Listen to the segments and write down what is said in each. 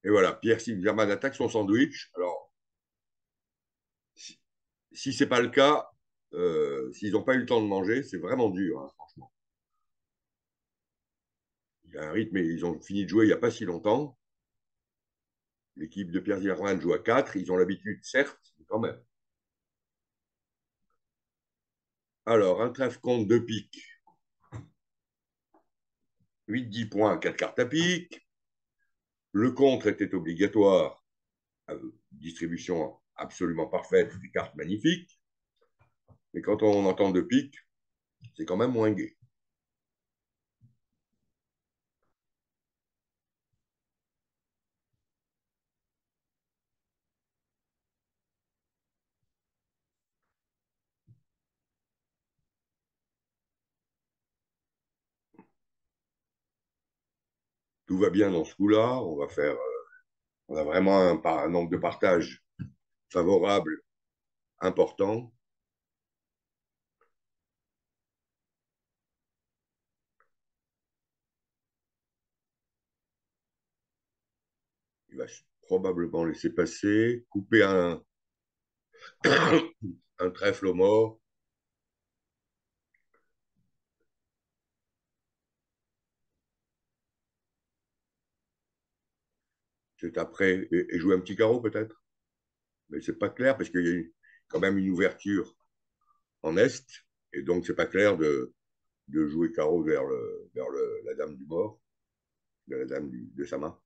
Et voilà, Pierre Zimmermann attaque son sandwich. Alors, si ce n'est pas le cas, s'ils n'ont pas eu le temps de manger, c'est vraiment dur, hein, franchement. Il y a un rythme, ils ont fini de jouer il n'y a pas si longtemps. L'équipe de Pierre Zimmermann joue à 4. Ils ont l'habitude, certes, mais quand même. Alors, un trèfle contre 2 piques. 8-10 points, 4 cartes à pique. Le contre était obligatoire. Distribution absolument parfaite, des cartes magnifiques. Mais quand on entend 2 piques, c'est quand même moins gai. Tout va bien dans ce coup-là. On a vraiment un nombre de partages favorable important. Il va probablement laisser passer, couper un trèfle au mort. C'est après, et jouer un petit carreau peut-être. Mais c'est pas clair parce qu'il y a quand même une ouverture en est, et donc c'est pas clair de jouer carreau vers la dame du mort, de la dame de sa main.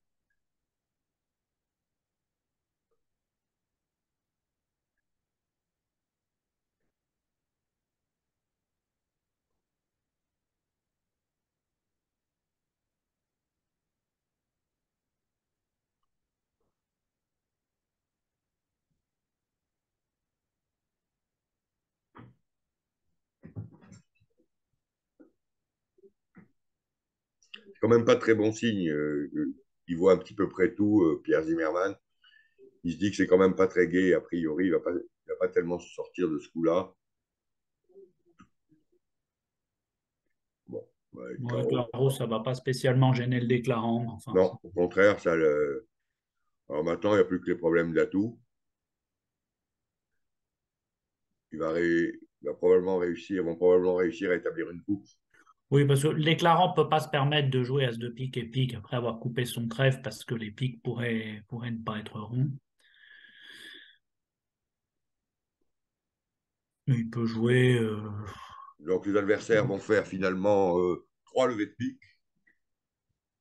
C'est quand même pas très bon signe. Il voit un petit peu près tout, Pierre Zimmermann. Il se dit que c'est quand même pas très gai, a priori, il va pas tellement se sortir de ce coup-là. Bon, ouais, Ouais, carreau. carreau, ça va pas spécialement gêner le déclarant. Enfin, Non, au contraire, alors maintenant, il n'y a plus que les problèmes d'atout. Il va probablement réussir, vont probablement réussir à établir une coupe. oui, parce que le déclarant peut pas se permettre de jouer as de pique et pique après avoir coupé son trèfle parce que les piques pourraient ne pas être ronds. Mais il peut jouer. Donc les adversaires vont faire finalement 3 levées de pique,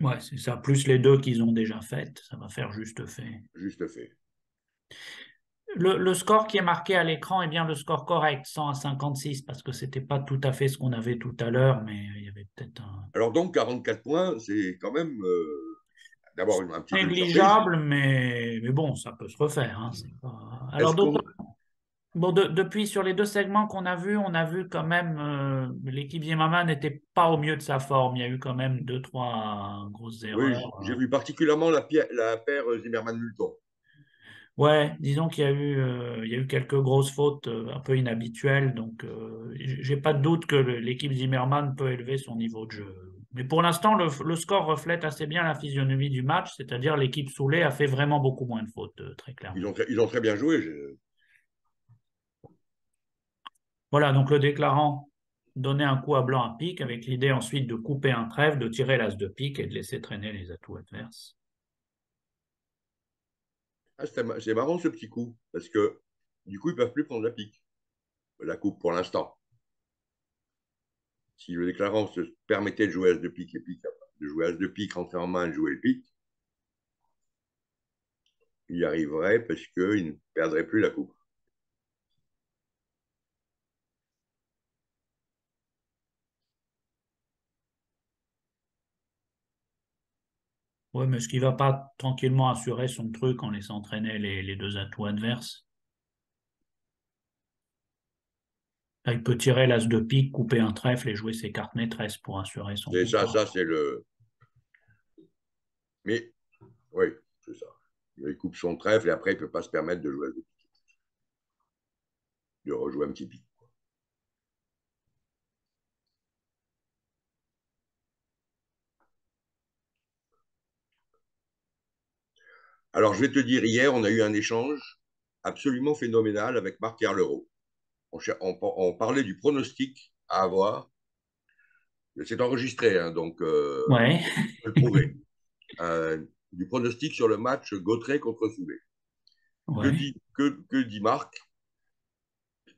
Ouais, c'est ça. Plus les deux qu'ils ont déjà faites, ça va faire juste fait. juste fait. Le score qui est marqué à l'écran est bien le score correct, 100 à 56, parce que c'était pas tout à fait ce qu'on avait tout à l'heure, mais il y avait peut-être un Alors donc 44 points, c'est quand même d'abord un petit peu une surprise. négligeable, mais bon, ça peut se refaire, hein, c'est pas... Alors Est-ce d'autres, qu'on bon, depuis sur les deux segments qu'on a vus, on a vu quand même l'équipe Zimmermann n'était pas au mieux de sa forme. Il y a eu quand même deux, trois grosses Oui, erreurs. j'ai vu particulièrement la paire Zimmermann-Multon. Ouais, disons qu'il y a eu quelques grosses fautes un peu inhabituelles, donc j'ai pas de doute que l'équipe Zimmermann peut élever son niveau de jeu. Mais pour l'instant, le score reflète assez bien la physionomie du match, c'est-à-dire l'équipe Soulé a fait vraiment beaucoup moins de fautes, très clairement. Ils ont très bien joué. Voilà, donc le déclarant donnait un coup à blanc à pique avec l'idée ensuite de couper un trèfle, de tirer l'as de pique et de laisser traîner les atouts adverses. Ah, c'est marrant ce petit coup, parce que du coup, ils ne peuvent plus prendre la pique, la coupe pour l'instant. Si le déclarant se permettait de jouer as de pique et pique, de jouer as de pique, rentrer en main et jouer le pique, il y arriverait parce qu'il ne perdrait plus la coupe. Ouais, mais est-ce qu'il va pas tranquillement assurer son truc en laissant traîner les deux atouts adverses? Là, il peut tirer l'as de pique, couper un trèfle et jouer ses cartes maîtresses pour assurer son C'est ça, combat. ça c'est le. Mais oui, c'est ça. Il coupe son trèfle et après, il ne peut pas se permettre de jouer as de pique, de rejouer un petit pique. Alors, je vais te dire, hier, on a eu un échange absolument phénoménal avec Marc Kerlero. On parlait du pronostic à avoir. C'est enregistré, hein, donc Ouais, on peut le prouver. Du pronostic sur le match Gautret contre Soulet. ouais. Que dit Marc?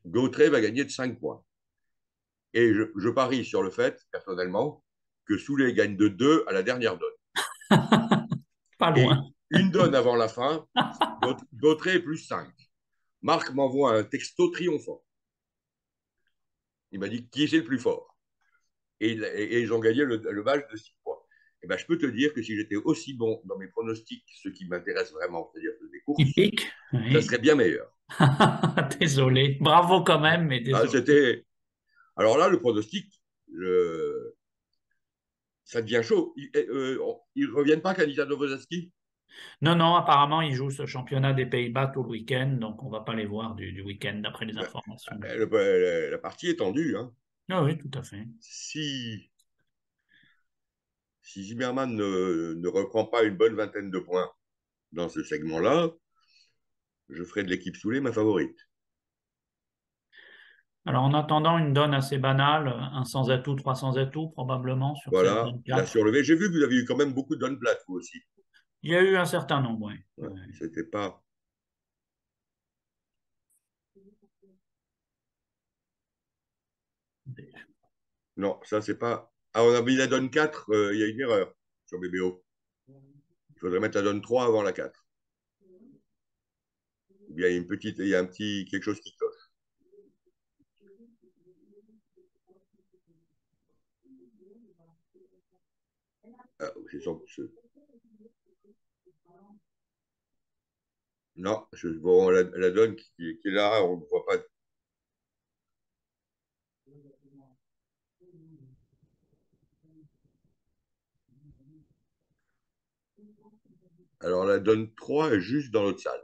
Gautret va gagner de 5 points. Et je parie sur le fait, personnellement, que Soulet gagne de 2 à la dernière donne. Pas Et loin. une donne avant la fin, Gautret est plus 5. Marc m'envoie un texto triomphant. Il m'a dit qui est le plus fort. Et ils ont gagné le match de 6 points. Et ben, je peux te dire que si j'étais aussi bon dans mes pronostics, ce qui m'intéresse vraiment, c'est-à-dire des courses, Hippique, ça oui. serait bien meilleur. Désolé. Bravo quand même, mais Ah, désolé. c'était. Alors là, le pronostic, ça devient chaud. Ils ne reviennent pas, Kanita Novoselski? Non, non, apparemment, ils jouent ce championnat des Pays-Bas tout le week-end, donc on va pas les voir du week-end, d'après les informations que j'ai. La partie est tendue. Hein. Ah oui, tout à fait. Si Zimmerman ne reprend pas une bonne vingtaine de points dans ce segment-là, je ferai de l'équipe Soulet ma favorite. Alors, en attendant une donne assez banale, un sans atout, trois sans atout, probablement, sur cette Voilà, donne il a 4. surlevé. J'ai vu que vous avez eu quand même beaucoup de donnes plates, vous aussi. Il y a eu un certain nombre, oui. Ouais, c'était pas. Non, ça, c'est pas. Ah, on a mis la donne 4, il y a une erreur sur BBO. Il faudrait mettre la donne 3 avant la 4. Ou bien il y a un petit quelque chose qui cloche. Ah, non, bon, la donne qui est là, on ne voit pas. Alors, la donne 3 est juste dans l'autre salle.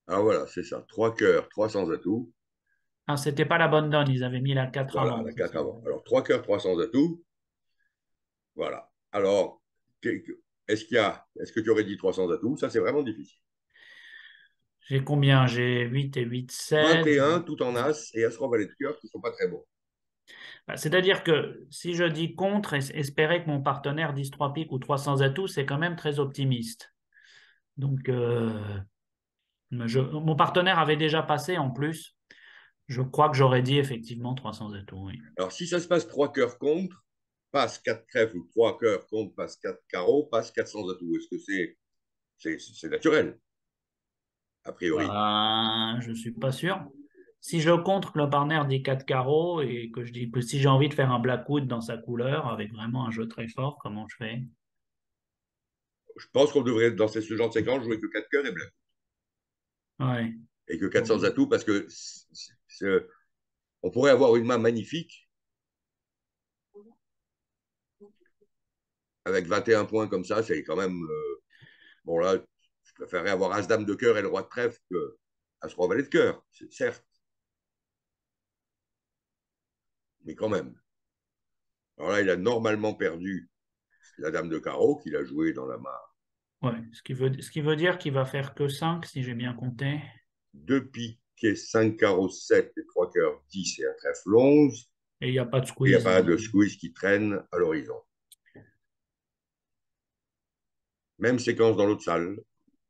Alors voilà, c'est ça. 3 cœurs, 3 sans atout. Ah, c'était pas la bonne donne, ils avaient mis la 4 Voilà, avant, la c'est 4 ça. avant. Alors, 3 cœurs, 3 sans atout. Voilà. Alors, est-ce que tu aurais dit 300 atouts? Ça, c'est vraiment difficile. J'ai combien? J'ai 8 et 8, 16. 21 tout en as et as valet de cœur qui ne sont pas très bons. Bah, c'est-à-dire que si je dis contre, espérer que mon partenaire dise 3 piques ou 300 atouts, c'est quand même très optimiste. Donc, mon partenaire avait déjà passé en plus. Je crois que j'aurais dit effectivement 300 atouts, oui. Alors, si ça se passe 3 cœurs contre, passe 4 trèfles ou 3 cœurs contre, passe 4 carreaux, passe 400 atouts. Est-ce que c'est naturel, a priori? Je ne suis pas sûr. Si je contre que le partenaire dit 4 carreaux et que je dis que si j'ai envie de faire un Blackwood dans sa couleur avec vraiment un jeu très fort, comment je fais? Je pense qu'on devrait, dans ce genre de séquence, jouer que 4 cœurs et blanc. Ouais. Et que 400 atouts, parce que on pourrait avoir une main magnifique avec 21 points comme ça, c'est quand même. Bon, là, je préférerais avoir As-Dame de cœur et le roi de trèfle que As-Roi valet de cœur, certes, mais quand même. Alors là, il a normalement perdu la Dame de carreau qu'il a joué dans la main. Ouais. Ce qui veut dire qu'il va faire que 5 si j'ai bien compté. 2 piquets, 5 carreaux 7 et 3 cœurs 10 et un trèfle 11. Et il n'y a pas de Et il n'y a squeeze. pas de squeeze qui traîne à l'horizon. Même séquence dans l'autre salle.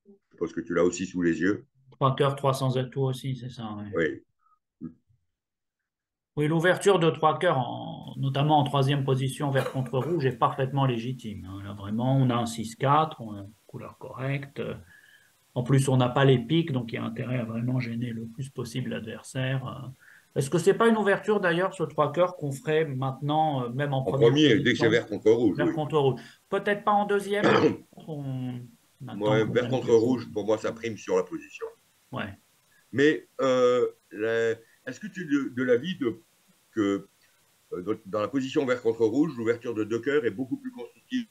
Je pense que tu l'as aussi sous les yeux. 3 cœurs, 300 atouts aussi, c'est ça. Ouais. Oui. Oui, l'ouverture de 3 cœurs, notamment en troisième position vert contre rouge, est parfaitement légitime, hein. Là, vraiment, on a un 6-4, on a une couleur correcte. En plus, on n'a pas les piques, donc il y a intérêt à vraiment gêner le plus possible l'adversaire. Est-ce que c'est pas une ouverture d'ailleurs, ce 3 cœurs, qu'on ferait maintenant, même en En première premier, dès que c'est position, vert contre rouge, vert oui. contre rouge? Peut-être pas en deuxième, par contre, on attend Moi, quand vert même contre quelques... rouge, pour moi, ça prime sur la position. Ouais. Mais est-ce que tu es de l'avis que dans la position vert contre rouge, l'ouverture de 2 cœurs est beaucoup plus constructive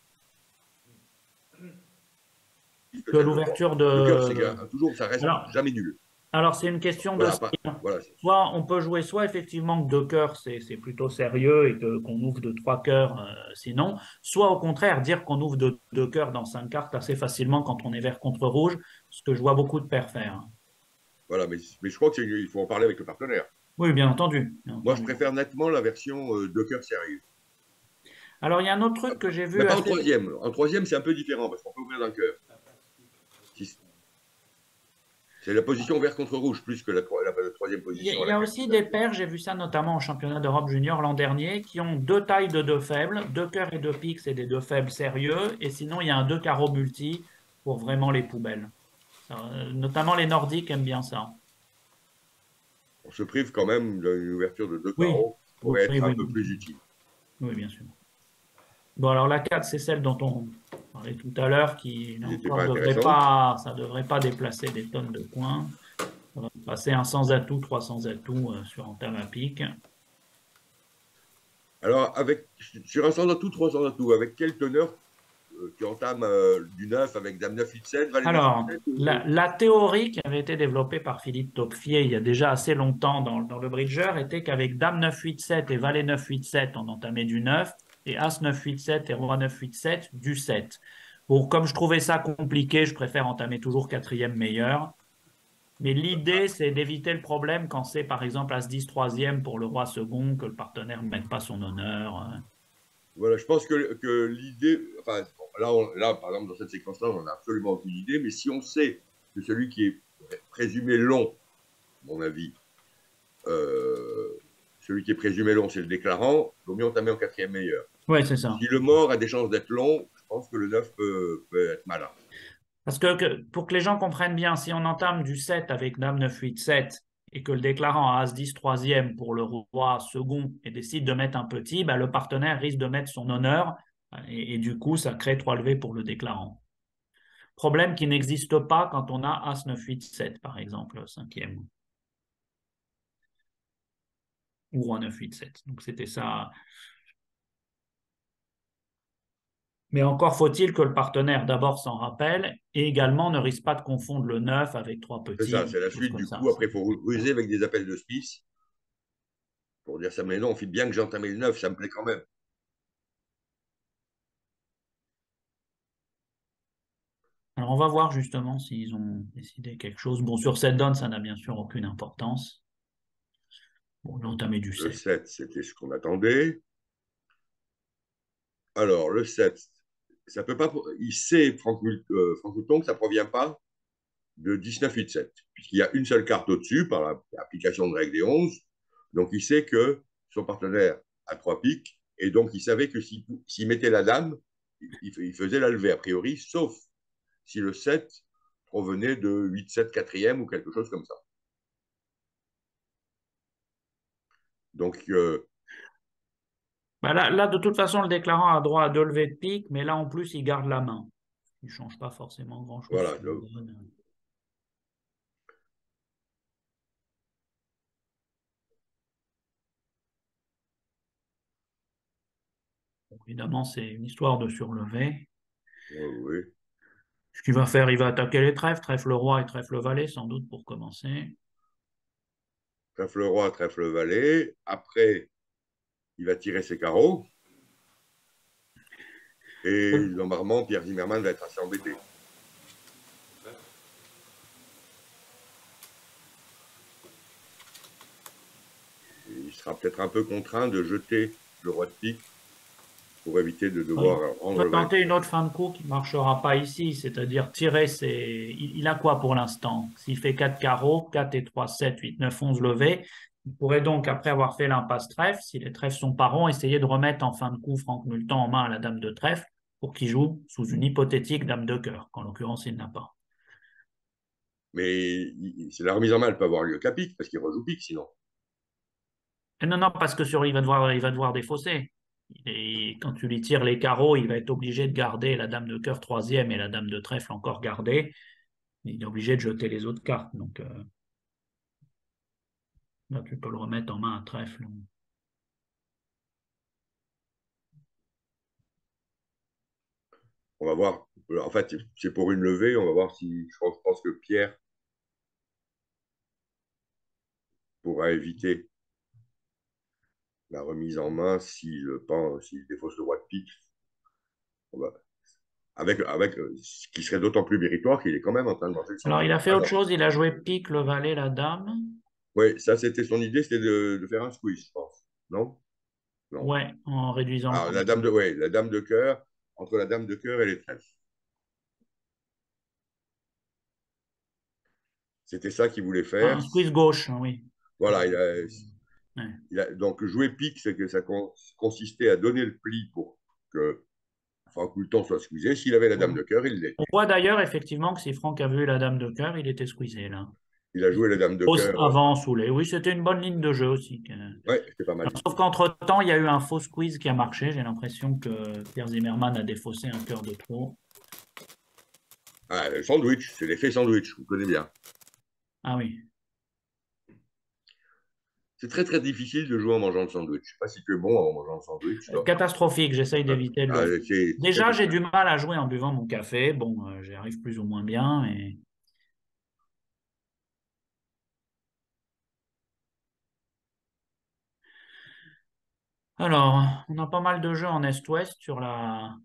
que Que celle de 3? l'ouverture Le cœur, c'est de... toujours, ça reste Alors, jamais nul. Alors, c'est une question de Voilà, style. voilà. Soit on peut jouer soit effectivement que deux cœurs, c'est plutôt sérieux et qu'on ouvre de trois cœurs sinon, soit au contraire dire qu'on ouvre de deux cœurs dans cinq cartes assez facilement quand on est vert contre rouge, ce que je vois beaucoup de pairs faire. Voilà, mais je crois qu'il faut en parler avec le partenaire. Oui, bien entendu, bien Moi, je entendu. préfère nettement la version deux cœurs sérieux. Alors, il y a un autre truc que j'ai Mais vu pas en assez. troisième. En troisième, c'est un peu différent parce qu'on peut ouvrir d'un cœur. C'est la position vert contre rouge plus que la troisième position à Il y a laquelle aussi vous des avez. paires, j'ai vu ça notamment au championnat d'Europe junior l'an dernier, qui ont deux tailles de deux faibles, deux cœurs et deux piques, c'est des deux faibles sérieux, et sinon il y a un deux carreaux multi pour vraiment les poubelles. Notamment les Nordiques aiment bien ça. On se prive quand même d'une ouverture de deux Oui, carreaux qui oui, pourrait oui, être un oui, peu plus utile. oui, bien sûr. Bon, alors la 4, c'est celle dont on parlait tout à l'heure, qui Qui là n'était encore pas intéressante. ça devrait pas déplacer des tonnes de points. Ça va passer un sans atout, trois sans atout sur entame à pique. Alors, sur un sans atout, trois sans atout, avec quelle teneur tu entames du 9 avec Dame 9, 8, 7, Valet 9, 8, Alors, 7 la théorie qui avait été développée par Philippe Topfier il y a déjà assez longtemps dans le Bridger était qu'avec Dame 9, 8, 7 et Valet 9, 8, 7, on entamait du 9 et As 9, 8, 7 et Roi 9, 8, 7 du 7. Bon, comme je trouvais ça compliqué, je préfère entamer toujours quatrième meilleur. Mais l'idée, c'est d'éviter le problème quand c'est par exemple As 10 troisième pour le Roi second, que le partenaire ne mette pas son honneur. Voilà, je pense que l'idée, enfin, là, par exemple, dans cette séquence-là, on n'a absolument aucune idée, mais si on sait que celui qui est présumé long, à mon avis, euh, celui qui est présumé long, c'est le déclarant, il vaut mieux entamer en quatrième meilleur. Oui, c'est ça. Si le mort a des chances d'être long, je pense que le 9 peut être malin. Parce que pour que les gens comprennent bien, si on entame du 7 avec Dame 9, 8, 7 et que le déclarant a As 10 troisième pour le roi second et décide de mettre un petit, bah, le partenaire risque de mettre son honneur et du coup, ça crée trois levées pour le déclarant. Problème qui n'existe pas quand on a As 9, 8, 7, par exemple, cinquième, ou Roi 9, 8, 7. Donc c'était ça. Mais encore faut-il que le partenaire d'abord s'en rappelle et également ne risque pas de confondre le 9 avec trois C'est ça, petits, c'est la choses suite comme du ça. coup. Après, il faut ruser avec des appels de Smith pour dire ça. Mais non, on fait bien que j'ai entamé le 9, ça me plaît quand même. Alors, on va voir justement s'ils ont décidé quelque chose. Bon, sur cette donne, ça n'a bien sûr aucune importance. Bon, ils ont entamé du Le 7. 7, c'était ce qu'on attendait. Alors, le 7, ça peut pas. Il sait, Franck Mouton, que ça ne provient pas de 19-8-7, puisqu'il y a une seule carte au-dessus par l'application de règle des 11. Donc, il sait que son partenaire a trois piques, et donc il savait que s'il mettait la dame, il faisait la levée a priori, sauf si le 7 provenait de 8-7 quatrième ou quelque chose comme ça. Donc, Bah là, de toute façon, le déclarant a droit à deux levées de pique, mais là, en plus, il garde la main. Il ne change pas forcément grand-chose voilà. sur le donne. Bon, évidemment, c'est une histoire de surlever. Oui, oui. Ce qu'il va faire, il va attaquer les trèfles, trèfle roi et trèfle valet, sans doute, pour commencer. Trèfle roi, trèfle valet. Après, il va tirer ses carreaux. Et normalement, Pierre Zimmermann va être assez embêté. Il sera peut-être un peu contraint de jeter le roi de pique pour éviter de Oui. devoir Il rendre va le tenter vainqueur. une autre fin de coup qui ne marchera pas ici, c'est-à-dire tirer ses. Il a quoi pour l'instant? S'il fait 4 carreaux, 4 et 3, 7, 8, 9, 11 levés, il pourrait donc, après avoir fait l'impasse trèfle, si les trèfles sont pas ronds, essayer de remettre en fin de coup Franck Multan en main à la dame de trèfle pour qu'il joue sous une hypothétique dame de cœur, qu'en l'occurrence il n'a pas. Mais c'est la remise en main ne peut avoir lieu qu'à pique, parce qu'il rejoue pique sinon. Et non, non, parce que sur il va devoir défausser. Et quand tu lui tires les carreaux, il va être obligé de garder la dame de cœur troisième et la dame de trèfle encore gardée. Il est obligé de jeter les autres cartes. Donc là, tu peux le remettre en main à trèfle. On va voir. En fait, c'est pour une levée. On va voir si. Je pense que Pierre pourra éviter la remise en main s'il défausse le roi de pique. Avec ce qui serait d'autant plus méritoire qu'il est quand même en train de manger le sang. Alors, il a fait Ah autre non. chose, il a joué pique, le valet, la dame. Oui, ça, c'était son idée, c'était de faire un squeeze, je pense. Non? Non. Ouais, en réduisant le Alors, compte. la dame de cœur, entre la dame de cœur et les trèfles. C'était ça qu'il voulait faire. Un squeeze gauche, hein, oui. Voilà, Ouais. donc jouer pique, c'est que ça consistait à donner le pli pour que Franck Moulton soit squeezé. S'il avait la dame de cœur, il On l'était. voit d'ailleurs effectivement que si Franck a vu la dame de cœur, il était squeezé là. Il a joué la dame de Fausse cœur. avant, saoulé. Oui, c'était une bonne ligne de jeu aussi. Ouais, c'était pas mal. Sauf qu'entre-temps, il y a eu un faux squeeze qui a marché. J'ai l'impression que Pierre Zimmermann a défaussé un cœur de trop. Ah, le sandwich, c'est l'effet sandwich, vous connaissez bien. Ah oui. C'est très très difficile de jouer en mangeant le sandwich. Je ne sais pas si tu es bon en mangeant le sandwich, toi. Catastrophique, j'essaye d'éviter de Ah, le... c'est très Déjà, j'ai difficile. du mal à jouer en buvant mon café. Bon, j'y arrive plus ou moins bien. Et... Alors, on a pas mal de jeux en Est-Ouest sur la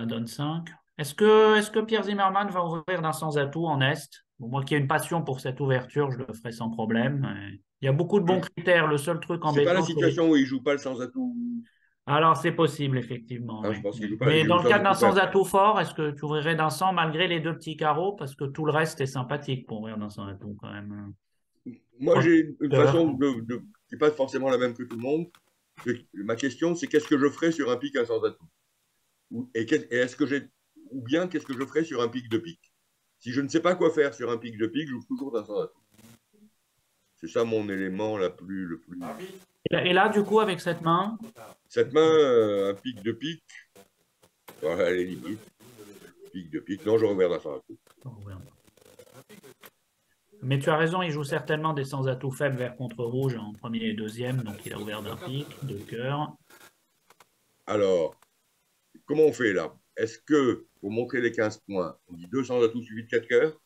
Donne 5. Est-ce que Pierre Zimmermann va ouvrir d'un sans atout en Est? Bon, moi qui ai une passion pour cette ouverture, je le ferai sans problème. Il y a beaucoup de bons critères. Le seul truc C'est pas la embêtant, c'est... situation où il joue pas le sans atout. Alors, c'est possible, effectivement, Ah, je oui. pense qu'il joue pas, il Mais joue dans le le sans cas d'un atout sans faible. atout fort, est-ce que tu ouvrirais d'un sans malgré les deux petits carreaux? Parce que tout le reste est sympathique pour ouvrir d'un sans atout quand même. Moi, j'ai une Cœur. façon qui n'est pas forcément la même que tout le monde. Ma question, c'est qu'est-ce que je ferais sur un pic un sans atout? Et est-ce que j'ai, ou bien qu'est-ce que je ferais sur un pic de pique? Si je ne sais pas quoi faire sur un pic de pique, j'ouvre toujours d'un sans atout. C'est ça mon élément le plus. Et là, du coup, avec cette main, Cette main, un pic de pique, voilà, elle est limite. Pic de pique, non, j'aurais ouvert d'un sans atout. mais tu as raison, il joue certainement des sans atout faibles vers contre rouge en premier et deuxième, donc il a ouvert d'un pic, de cœur. Alors, comment on fait là? Est-ce que, pour montrer les 15 points, on dit 200 atouts suivis de 4 cœurs?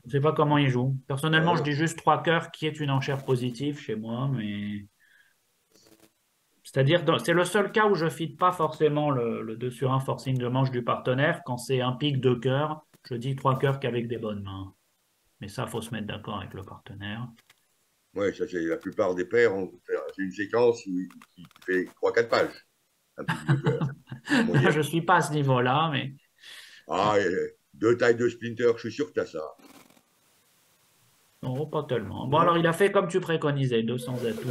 Je ne sais pas comment il joue. Personnellement, je Voilà. dis juste trois cœurs, qui est une enchère positive chez moi, mais c'est-à-dire, c'est le seul cas où je ne file pas forcément le 2 sur 1 forcing de manche du partenaire. Quand c'est un pic de cœur, je dis trois cœurs qu'avec des bonnes mains. Mais ça, il faut se mettre d'accord avec le partenaire. Oui, ça c'est la plupart des paires. C'est une séquence qui fait 3-4 pages. Un pic de cœur, en Je moyenne. ne suis pas à ce niveau-là, mais Ah, deux tailles de splinter, je suis sûr que tu as ça. non, pas tellement. Bon, alors Non? il a fait comme tu préconisais, 200 atouts.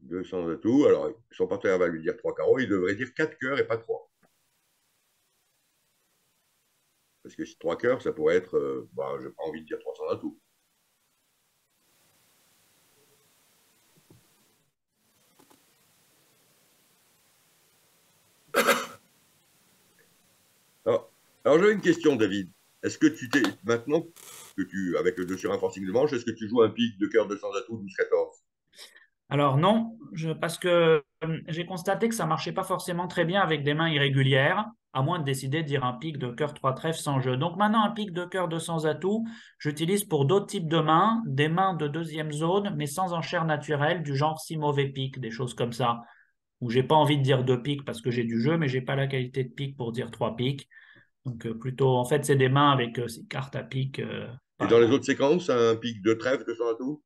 200 atouts. Alors, son partenaire va lui dire 3 carreaux. Il devrait dire 4 cœurs et pas 3. Parce que si 3 cœurs, ça pourrait être. Je n'ai pas envie de dire 300 atouts. Alors j'avais une question, David. Est-ce que tu t'es. Maintenant avec le 2 sur 1 forcing de manche, est-ce que tu joues un pic de cœur 200 atouts 12-14? Alors non, parce que j'ai constaté que ça marchait pas forcément très bien avec des mains irrégulières, à moins de décider de dire un pic de cœur 3 trèfles sans jeu. Donc maintenant, un pic de cœur 200 atouts, j'utilise pour d'autres types de mains, des mains de deuxième zone, mais sans enchère naturelle, du genre 6 mauvais pics, des choses comme ça, où j'ai pas envie de dire 2 pics parce que j'ai du jeu, mais j'ai pas la qualité de pic pour dire 3 pics. Donc plutôt, en fait, c'est des mains avec ces cartes à pic. Et dans les autres séquences, un pic de trèfle 200 atouts?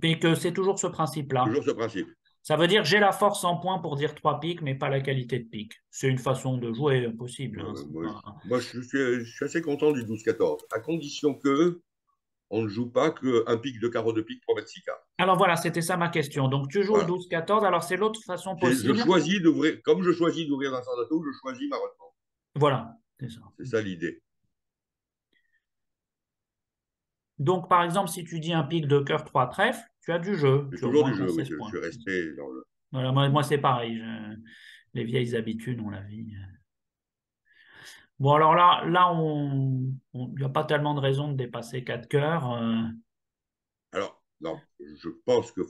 Mais que c'est toujours ce principe-là. Toujours ce principe. Ça veut dire j'ai la force en point pour dire 3 pics, mais pas la qualité de pic. C'est une façon de jouer possible. Hein, Moi, pas... je suis assez content du 12-14, à condition que on ne joue pas qu'un pic de carreau de pique pour mettre 6 cartes. Alors voilà, c'était ça ma question. Donc tu joues au Voilà. 12-14, alors c'est l'autre façon Je possible. choisis d'ouvrir, comme je choisis d'ouvrir un sans atout, je choisis ma réponse. Voilà, c'est ça. C'est ça l'idée. Donc par exemple, si tu dis un pic de cœur 3 trèfles, tu as du jeu. C'est Tu as au toujours moins du ton jeu, oui, 16 je suis points. resté dans le. Voilà, moi c'est pareil. Les vieilles habitudes, on la vie. Bon, alors là, il n'y a pas tellement de raison de dépasser 4 cœurs. Alors, non, je pense que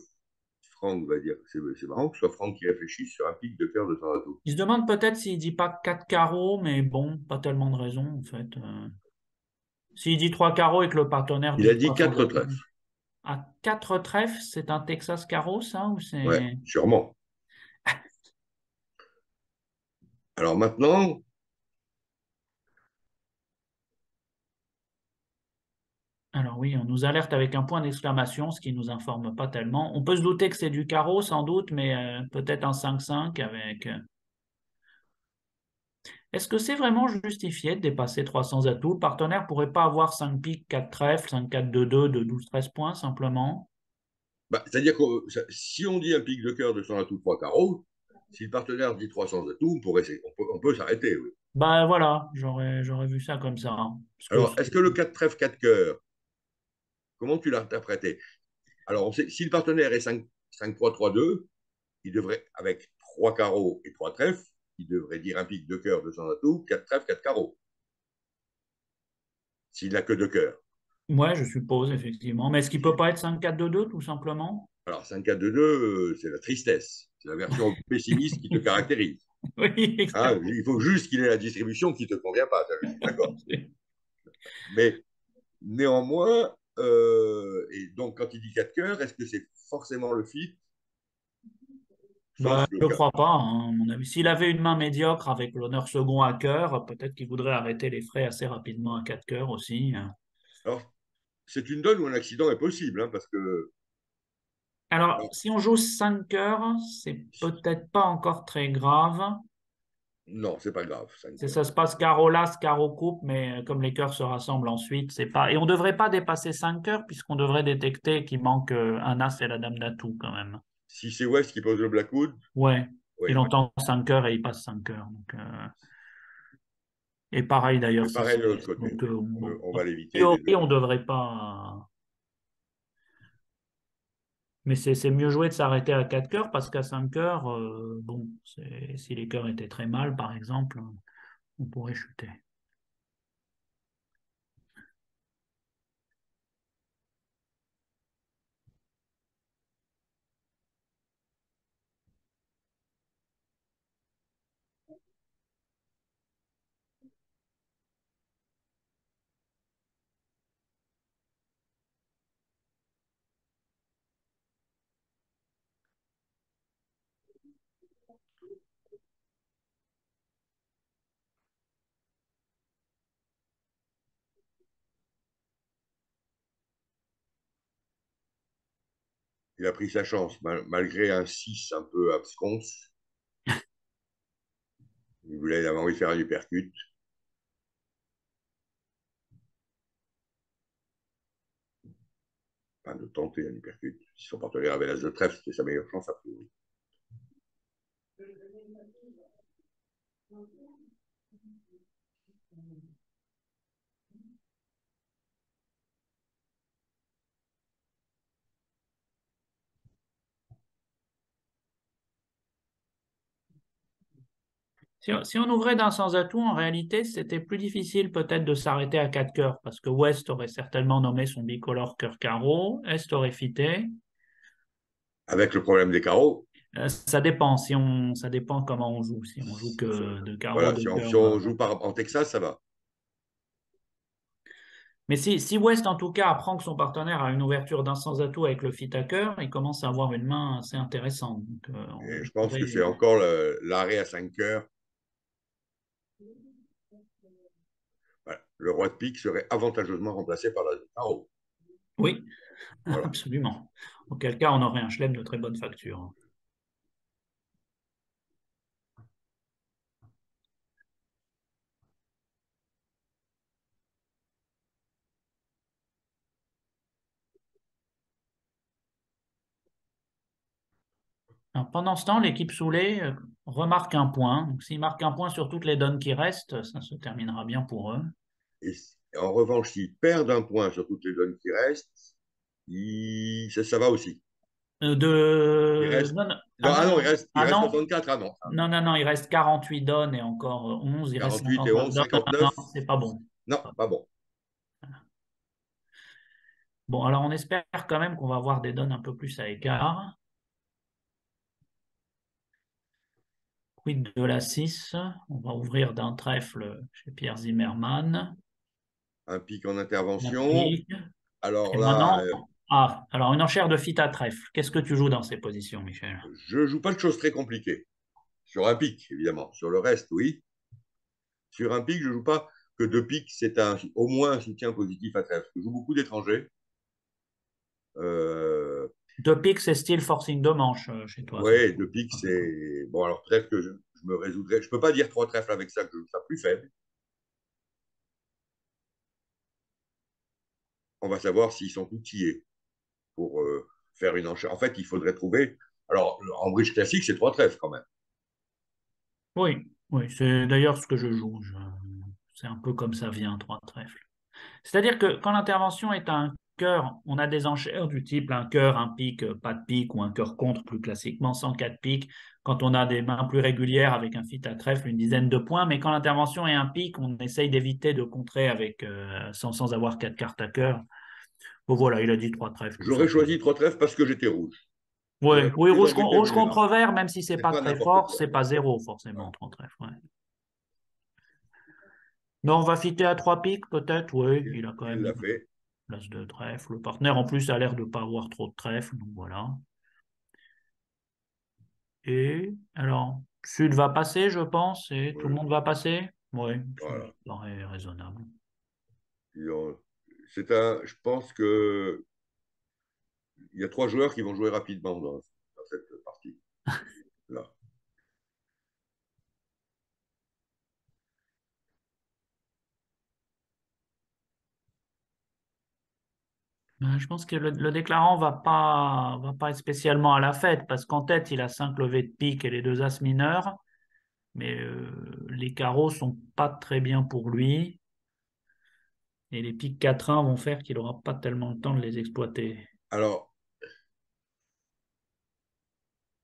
Franck va dire, c'est marrant que ce soit Franck qui réfléchisse sur un pic de cœur de sans atout. Il se demande peut-être s'il dit pas 4 carreaux, mais bon, pas tellement de raison en fait. S'il dit trois carreaux et que le partenaire Il dit a dit trois sans quatre atout. trèfles. À quatre trèfles, c'est un Texas carreau, ça, ou Ouais, c'est... sûrement. Alors maintenant, Alors oui, on nous alerte avec un point d'exclamation, ce qui nous informe pas tellement. On peut se douter que c'est du carreau, sans doute, mais peut-être un 5-5 avec... Est-ce que c'est vraiment justifié de dépasser 300 atouts? Le partenaire pourrait pas avoir 5 piques, 4 trèfles, 5-4-2-2 de 12-13 points, simplement? bah, c'est-à-dire que si on dit un pic de cœur de 100 atouts, 3 carreaux, si le partenaire dit 300 atouts, on peut s'arrêter. Oui. Bah voilà, j'aurais vu ça comme ça, hein. Parce Alors, que est-ce que le 4 trèfle, 4 cœurs, comment tu l'as interprété? Alors, si le partenaire est 5-3-3-2, il devrait, avec 3 carreaux et 3 trèfles, il devrait dire un pic de cœur de 100 atouts, 4 trèfles, 4 carreaux, s'il n'a que 2 cœurs. ouais, je suppose, effectivement. Mais est-ce qu'il peut pas être 5-4-2-2, tout simplement? Alors, 5-4-2-2, c'est la tristesse. C'est la version pessimiste qui te caractérise. Oui, Hein, exact. il faut juste qu'il ait la distribution qui ne te convient pas, ça, je suis d'accord. Mais néanmoins, et donc quand il dit 4 cœurs, est-ce que c'est forcément le fit? Bah, Sauf le je cas. crois pas, hein, à mon avis. S'il avait une main médiocre avec l'honneur second à cœur, peut-être qu'il voudrait arrêter les frais assez rapidement à 4 cœurs aussi, hein. Alors, c'est une donne où un accident est possible, hein, parce que Alors, alors, si on joue 5 cœurs, c'est peut-être pas encore très grave. non, c'est pas grave, 5 cœurs. Ça se passe carreau las, carreau coupe, mais comme les cœurs se rassemblent ensuite, c'est pas. Et on devrait pas dépasser 5 cœurs puisqu'on devrait détecter qu'il manque un as et la dame d'atout quand même. Si c'est West qui pose le Blackwood, Ouais, il oui. entend 5 heures et il passe 5 heures. Donc, et pareil d'ailleurs, Et si pareil c'est. de l'autre côté, Donc, oui. On va a l'éviter des priori, deux on côtés. devrait pas. Mais c'est mieux joué de s'arrêter à 4 cœurs parce qu'à 5 heures, bon, si les cœurs étaient très mal, par exemple, on pourrait chuter. Il a pris sa chance, malgré un 6 un peu absconce. Il avait envie de faire un uppercut. Enfin, de tenter un uppercut. Si son partenaire avait l'as de trèfle, c'était sa meilleure chance, a priori. Si on ouvrait d'un sans atout, en réalité, c'était plus difficile peut-être de s'arrêter à 4 cœurs, parce que West aurait certainement nommé son bicolore cœur carreau, Est aurait fité. Avec le problème des carreaux, Ça dépend, ça dépend comment on joue. Si on joue que de carreau, voilà, de si cœur. on joue en Texas, ça va. Mais si West, en tout cas, apprend que son partenaire a une ouverture d'un sans atout avec le fit à cœur, il commence à avoir une main assez intéressante. Donc, Et on je pense que c'est pourrait... encore l'arrêt à 5 cœurs. Voilà. Le roi de pique serait avantageusement remplacé par la de carreau. Oui, Voilà. absolument. Auquel cas, on aurait un chelem de très bonne facture. Alors, pendant ce temps, l'équipe Soulet remarque un point. Donc, s'il marque un point sur toutes les donnes qui restent, ça se terminera bien pour eux. Et en revanche, s'ils perdent un point sur toutes les donnes qui restent, ça va aussi. Il reste. Non, non, Non, ah non, il ah reste non, 64. Ah non. non, il reste 48 donnes et encore 11, il reste 48 et 59 11, donnes. Ah non, 59. c'est pas bon. Non, pas bon. Bon, alors on espère quand même qu'on va avoir des donnes un peu plus à écart. Quid de la 6? On va ouvrir d'un trèfle chez Pierre Zimmermann. Un pic en Un intervention. pic. Alors Et là, maintenant, ah, alors une enchère de fit à trèfle. Qu'est-ce que tu joues dans ces positions, Michel? je joue pas de choses très compliquées. Sur un pic, évidemment. Sur le reste, oui. Sur un pic, je joue pas que deux pics, c'est au moins un soutien positif à trèfle. Je joue beaucoup d'étrangers. Euh, Deux pics, c'est style forcing de manche chez toi, ça. ouais, deux pics, c'est. Bon, alors peut-être que je me résoudrais. Je peux pas dire trois trèfles avec ça, que je joue ça plus faible. On va savoir s'ils sont outillés pour faire une enchère. En fait, il faudrait trouver. Alors, en bridge classique, c'est trois trèfles quand même. Oui, oui, c'est d'ailleurs ce que je joue. C'est un peu comme ça vient, trois trèfles. C'est-à-dire que quand l'intervention est un cœur, on a des enchères du type un cœur, un pic, pas de pic, ou un cœur contre plus classiquement, sans quatre pics. Quand on a des mains plus régulières avec un fit à trèfle, une dizaine de points. Mais quand l'intervention est un pic, on essaye d'éviter de contrer avec, sans avoir quatre cartes à cœur. Bon voilà, il a dit trois trèfles, tout J'aurais simplement. choisi trois trèfles parce que j'étais rouge. Oui, J'aurais oui, toujours dû rouge terminer là. contre vert, même si c'est C'est pas pas très n'importe fort, quoi. c'est pas zéro Ouais. forcément, trois trèfles. Ouais. Non, on va fitter à trois pics, peut-être, oui. Il a quand Il même l'a une fait. place de trèfle. Le partenaire, en plus, a l'air de ne pas avoir trop de trèfle, donc voilà. Et alors, Sud va passer, je pense, et tout le Ouais, monde va passer? Oui, ça me voilà. paraît raisonnable. Je pense que il y a trois joueurs qui vont jouer rapidement dans cette partie-là. Je pense que le déclarant va pas être spécialement à la fête, parce qu'en tête, il a 5 levées de pique et les deux as mineurs, mais les carreaux sont pas très bien pour lui, et les piques 4-1 vont faire qu'il n'aura pas tellement le temps de les exploiter. Alors,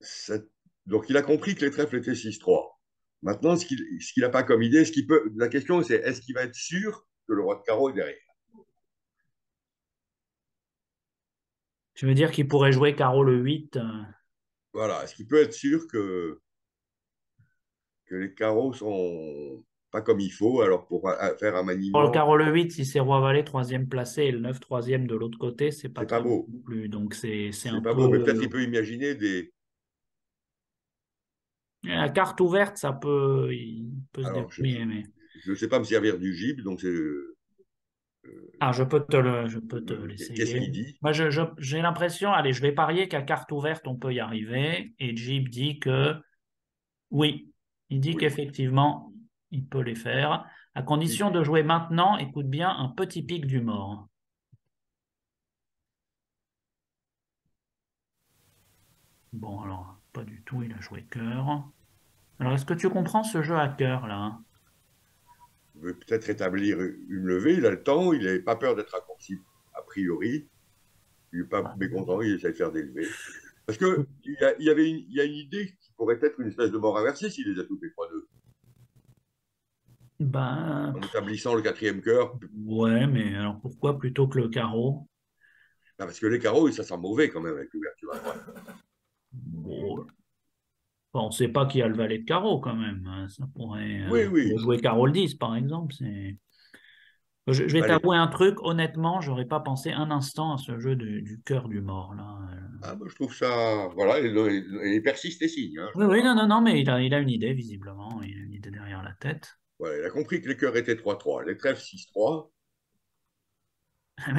cette- donc il a compris que les trèfles étaient 6-3. Maintenant, ce qu'il n'a pas comme idée, la question c'est est-ce qu'il va être sûr que le roi de carreau est derrière? Tu veux dire qu'il pourrait jouer carreau le 8? Voilà, est-ce qu'il peut être sûr que les carreaux sont pas comme il faut, alors pour faire un Pour le maniement, carreau le 8, si c'est roi valet troisième placé et le 9 troisième de l'autre côté, c'est pas c'est pas très beau beau. non plus. Donc c'est C'est un pas beau, mais peut-être il peu. peut imaginer des. La carte ouverte, il peut se Alors, débrouiller. Mais... je ne sais pas me servir du gib, donc c'est. Ah, je peux te Qu'est-ce l'essayer. qu'il dit? Moi, j'ai l'impression, allez, je vais parier qu'à carte ouverte, on peut y arriver. Et Jeep dit que oui, il dit Oui. qu'effectivement, il peut les faire, à condition de jouer maintenant, écoute bien, un petit pic du mort. Bon, alors, pas du tout, il a joué cœur. Alors, est-ce que tu comprends ce jeu à cœur, là? Il veut peut-être établir une levée, il a le temps, il n'a pas peur d'être raccourci, a priori. Il n'est pas mécontent, il essaie de faire des levées. Parce que il y a une idée qui pourrait être une espèce de mort inversée s'il les a tous les 3-2. Ben, En établissant le quatrième cœur. ouais, mais alors pourquoi plutôt que le carreau? Ah, parce que les carreaux, ça sent mauvais quand même avec l'ouverture à droite. Bon, on ne sait pas qui a le valet de carreau quand même, hein. Ça Oui, pourrait oui. jouer carreau le 10, par exemple. Je vais Bah, t'avouer un truc, honnêtement, j'aurais pas pensé un instant à ce jeu du cœur du mort, là. ah, moi, je trouve ça. Voilà, il persiste et signe. Hein, je Oui, trouve oui, ça. non, non, non, mais il a une idée, visiblement. Il a une idée derrière la tête. Voilà, il a compris que les cœurs étaient 3-3. Les trèfles 6-3.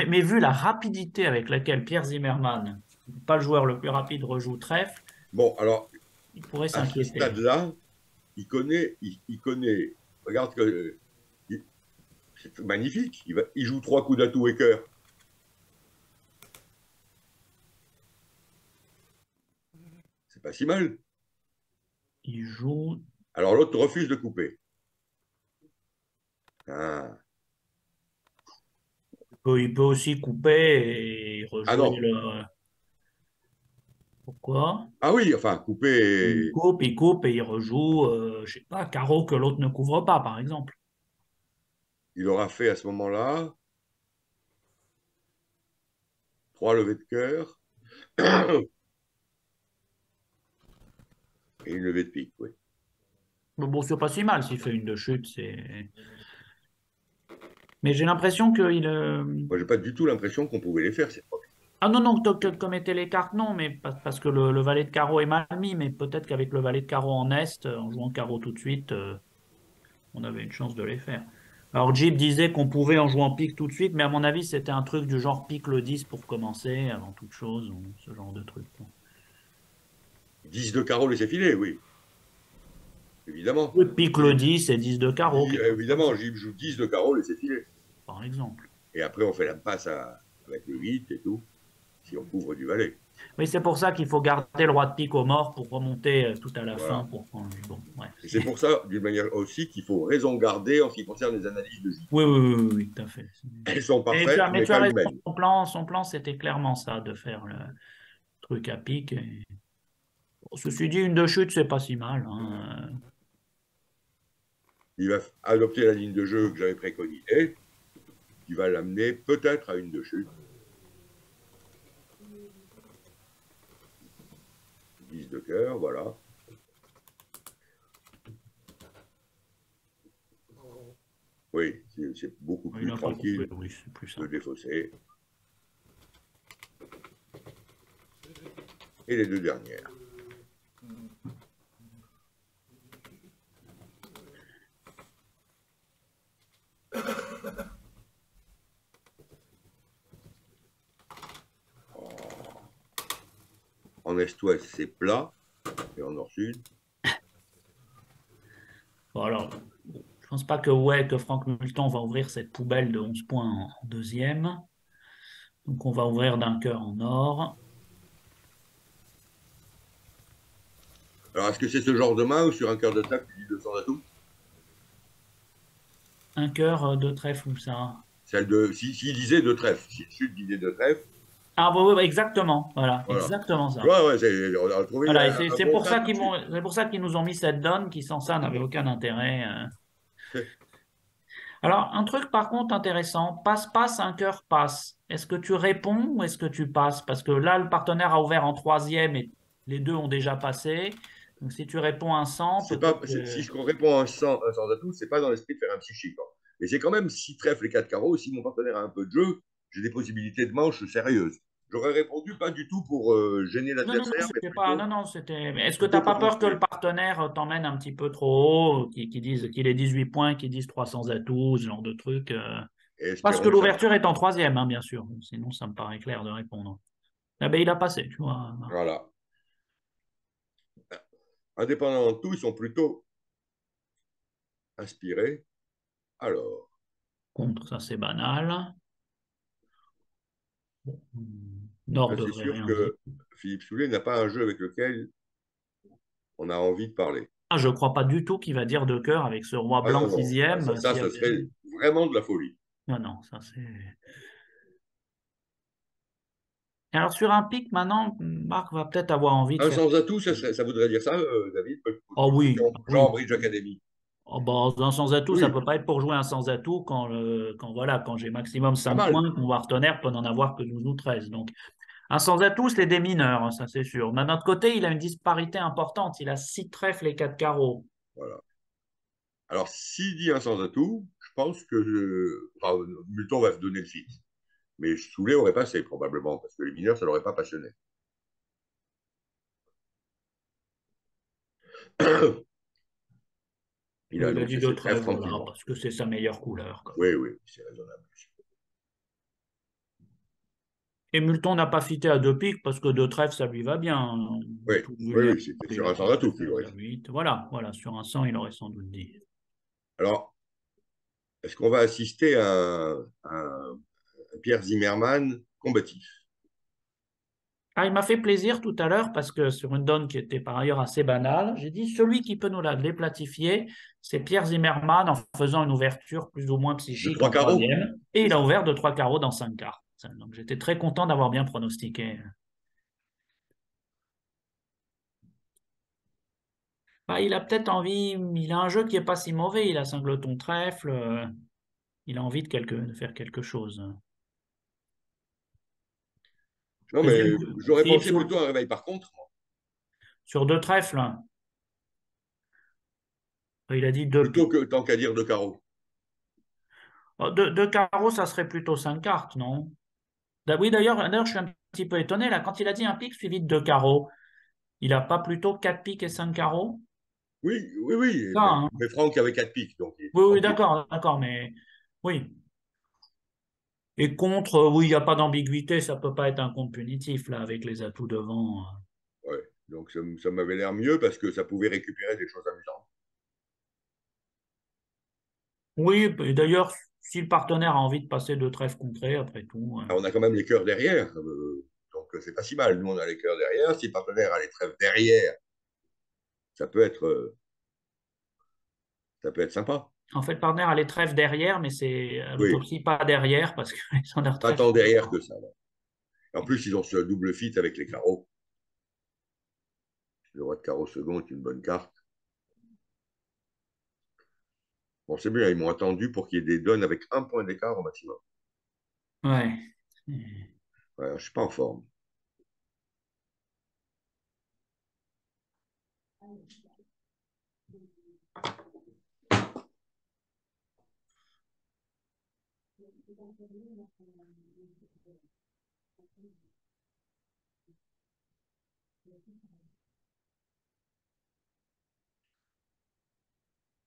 Mais vu la rapidité avec laquelle Pierre Zimmermann, pas le joueur le plus rapide, rejoue trèfle, Bon, alors, il pourrait à ce s'inquiéter. stade-là, il connaît. Regarde que. C'est magnifique. Il joue trois coups d'atout et cœur. C'est pas si mal. Il joue. Alors l'autre refuse de couper. Ah, Il peut aussi couper et ah rejouer non. le. Pourquoi? Ah oui, enfin, couper. Il coupe et il rejoue, je sais pas, carreau que l'autre ne couvre pas, par exemple. Il aura fait à ce moment-là trois levées de cœur et une levée de pique, oui. Mais bon, c'est pas si mal s'il fait une de chute, c'est. Mais j'ai l'impression qu'il... Moi, j'ai pas du tout l'impression qu'on pouvait les faire, ces trois. Ah non, non, comme étaient les cartes, non, mais parce que le valet de carreau est mal mis, mais peut-être qu'avec le valet de carreau en est, en jouant carreau tout de suite, on avait une chance de les faire. Alors Jeep disait qu'on pouvait en jouant pique tout de suite, mais à mon avis, c'était un truc du genre pique le 10 pour commencer, avant toute chose, ou ce genre de truc. 10 de carreau laissé filer, oui, évidemment. Oui, pique le 10 et 10 de carreau, quelque chose comme Évidemment, ça, j'y joue 10 de carreau laissé filer. par exemple. Et après, on fait la passe avec le 8 et tout, si on couvre du valet. Oui, c'est pour ça qu'il faut garder le roi de pique au mort pour remonter tout à la fin. Voilà. Bon, ouais. Et c'est pour ça, d'une manière aussi, qu'il faut raison garder en ce qui concerne les analyses de J. Oui, oui, oui, oui, oui, tout à fait. Elles sont Et parfaites, mais mais tu as pas raison, humaines. son plan, c'était clairement ça, de faire le truc à pique. Bon, ceci dit, une de chute, c'est pas si mal, hein. Il va adopter la ligne de jeu que j'avais préconisée, qui va l'amener peut-être à une de chute. 10 de cœur, voilà. Oui, c'est beaucoup Il plus n'a pas coupé, tranquille oui, c'est plus de simple. défausser. Et les deux dernières. En est-ouest, c'est plat, et en nord-sud. Bon, alors, bon, je pense pas que, ouais, que Franck Multon va ouvrir cette poubelle de 11 points en deuxième. Donc, on va ouvrir d'un cœur en or. Alors, est-ce que c'est ce genre de main ou sur un cœur de table, tu dis 200 atouts? Un cœur de trèfle, ou ça? Celle de, s'il disait de trèfle, si le sud disait de trèfle, Ah, oui, oui, exactement, voilà, voilà. exactement Tu ça. vois, ouais, on a trouvé Voilà, et un c'est bon pour tas ça tout de suite. c'est pour ça qu'ils nous ont mis cette donne qui, sans ça, n'avait aucun intérêt. Alors, un truc par contre intéressant, passe-passe, un cœur passe. Est-ce que tu réponds ou est-ce que tu passes? Parce que là, le partenaire a ouvert en troisième et les deux ont déjà passé. Donc, si tu réponds un 100, C'est pas, peut-être que... si je réponds à un sans atout, c'est pas dans l'esprit de faire un psychique. Hein. Mais c'est quand même 6 trèfles et 4 carreaux. Si mon partenaire a un peu de jeu, j'ai des possibilités de manche sérieuses. J'aurais répondu pas du tout pour gêner Non, non, non, l'adversaire, mais c'était pas... plutôt, Non, non, c'était... Mais est-ce que tu n'as plutôt pas pour peur que le construire. partenaire t'emmène un petit peu trop haut, qu'il dise qu'il ait 18 points, qu'il dise 300 atouts, ce genre de truc Et Parce que espérons que ça l'ouverture marche. est en troisième, hein, bien sûr. Sinon, ça me paraît clair de répondre. Ah ben, il a passé, tu vois. Voilà. Indépendamment de tout, ils sont plutôt inspirés. Alors, Contre, ça c'est banal. Nord là, c'est devrait sûr rien dire. que Philippe Soulet n'a pas un jeu avec lequel on a envie de parler. Ah, je crois pas du tout qu'il va dire de cœur avec ce roi Ah blanc non, non, sixième. ça, S'il y ce avait... serait vraiment de la folie. Non, non, ça c'est... Alors sur un pic, maintenant, Marc va peut-être avoir envie de Un faire... sans atout, ça voudrait dire ça, David? Oh oui, ah Genre oui. Bridge Academy. Oh, bah, un sans-atout, ça Oui, peut pas être pour jouer un sans-atout voilà, quand j'ai maximum pas 5 mal. points, mon partenaire peut n'en avoir que 12 ou 13. Donc, un sans-atout, c'est des mineurs, hein, ça c'est sûr. Mais d'un autre côté, il a une disparité importante. Il a 6 trèfles et 4 carreaux. Voilà. Alors, s'il dit un sans atout, je pense que enfin, Multon va se donner le fixe. Mais Soulet aurait passé, probablement, parce que les mineurs, ça l'aurait pas passionné. Il a Il a dit annoncé deux ses trèfles trèfles, voilà, tranquillement. parce que c'est sa meilleure couleur, quoi. Oui, oui, c'est raisonnable. Et Multon n'a pas fité à deux piques parce que deux trèfles, ça lui va bien. Oui, Tout oui, vulnérable, oui, c'était il sur a un dit sans atout qu'il préfère aurait la dit. 8. Voilà, voilà, sur un 100, il aurait sans doute dit. Alors, est-ce qu'on va assister à un Pierre Zimmermann combatif? Ah, il m'a fait plaisir tout à l'heure parce que sur une donne qui était par ailleurs assez banale, j'ai dit celui qui peut nous la déplatifier, c'est Pierre Zimmermann en faisant une ouverture plus ou moins De psychique trois en carreaux? troisième. Et C'est il a ça. ouvert de trois carreaux dans 5 cartes. Donc j'étais très content d'avoir bien pronostiqué. Bah, il a peut-être envie, il a un jeu qui est pas si mauvais, il a Singleton trèfle, il a envie de faire quelque chose. Je Non, présume mais que j'aurais Philippe pensé plutôt à un réveil par contre. sur deux trèfles, hein, il a dit deux Plutôt piques. que tant qu'à dire de carreaux. Oh, deux carreaux, ça serait plutôt 5 cartes, non? Oui, d'ailleurs, je suis un petit peu étonné, là, quand il a dit un pic suivi de 2 carreaux, il n'a pas plutôt 4 piques et 5 carreaux? Oui, oui, oui. Ça, hein. Mais Franck avait 4 piques, donc il était Oui, oui, tranquille. d'accord, mais oui. Et contre, oui, il n'y a pas d'ambiguïté, ça peut pas être un compte punitif, là, avec les atouts devant. Ouais. Donc ça m'avait l'air mieux parce que ça pouvait récupérer des choses amusantes. Oui, et d'ailleurs, si le partenaire a envie de passer de trèfle contrée, après tout. Alors, on a quand même les cœurs derrière, donc c'est pas si mal. Nous, on a les cœurs derrière. Si le partenaire a les trèfles derrière, ça peut être, ça peut être sympa. En fait, le partenaire a les trèfles derrière, mais c'est à Oui, l'autopsie pas derrière, parce qu'ils ont leurs pas trèfles. tant derrière que ça. Là. En plus, ils ont ce double fit avec les carreaux. Le roi de carreau second est une bonne carte. Bon, c'est bien, ils m'ont attendu pour qu'il y ait des donnes avec un point d'écart au maximum. Ouais. Ouais, je ne suis pas en forme.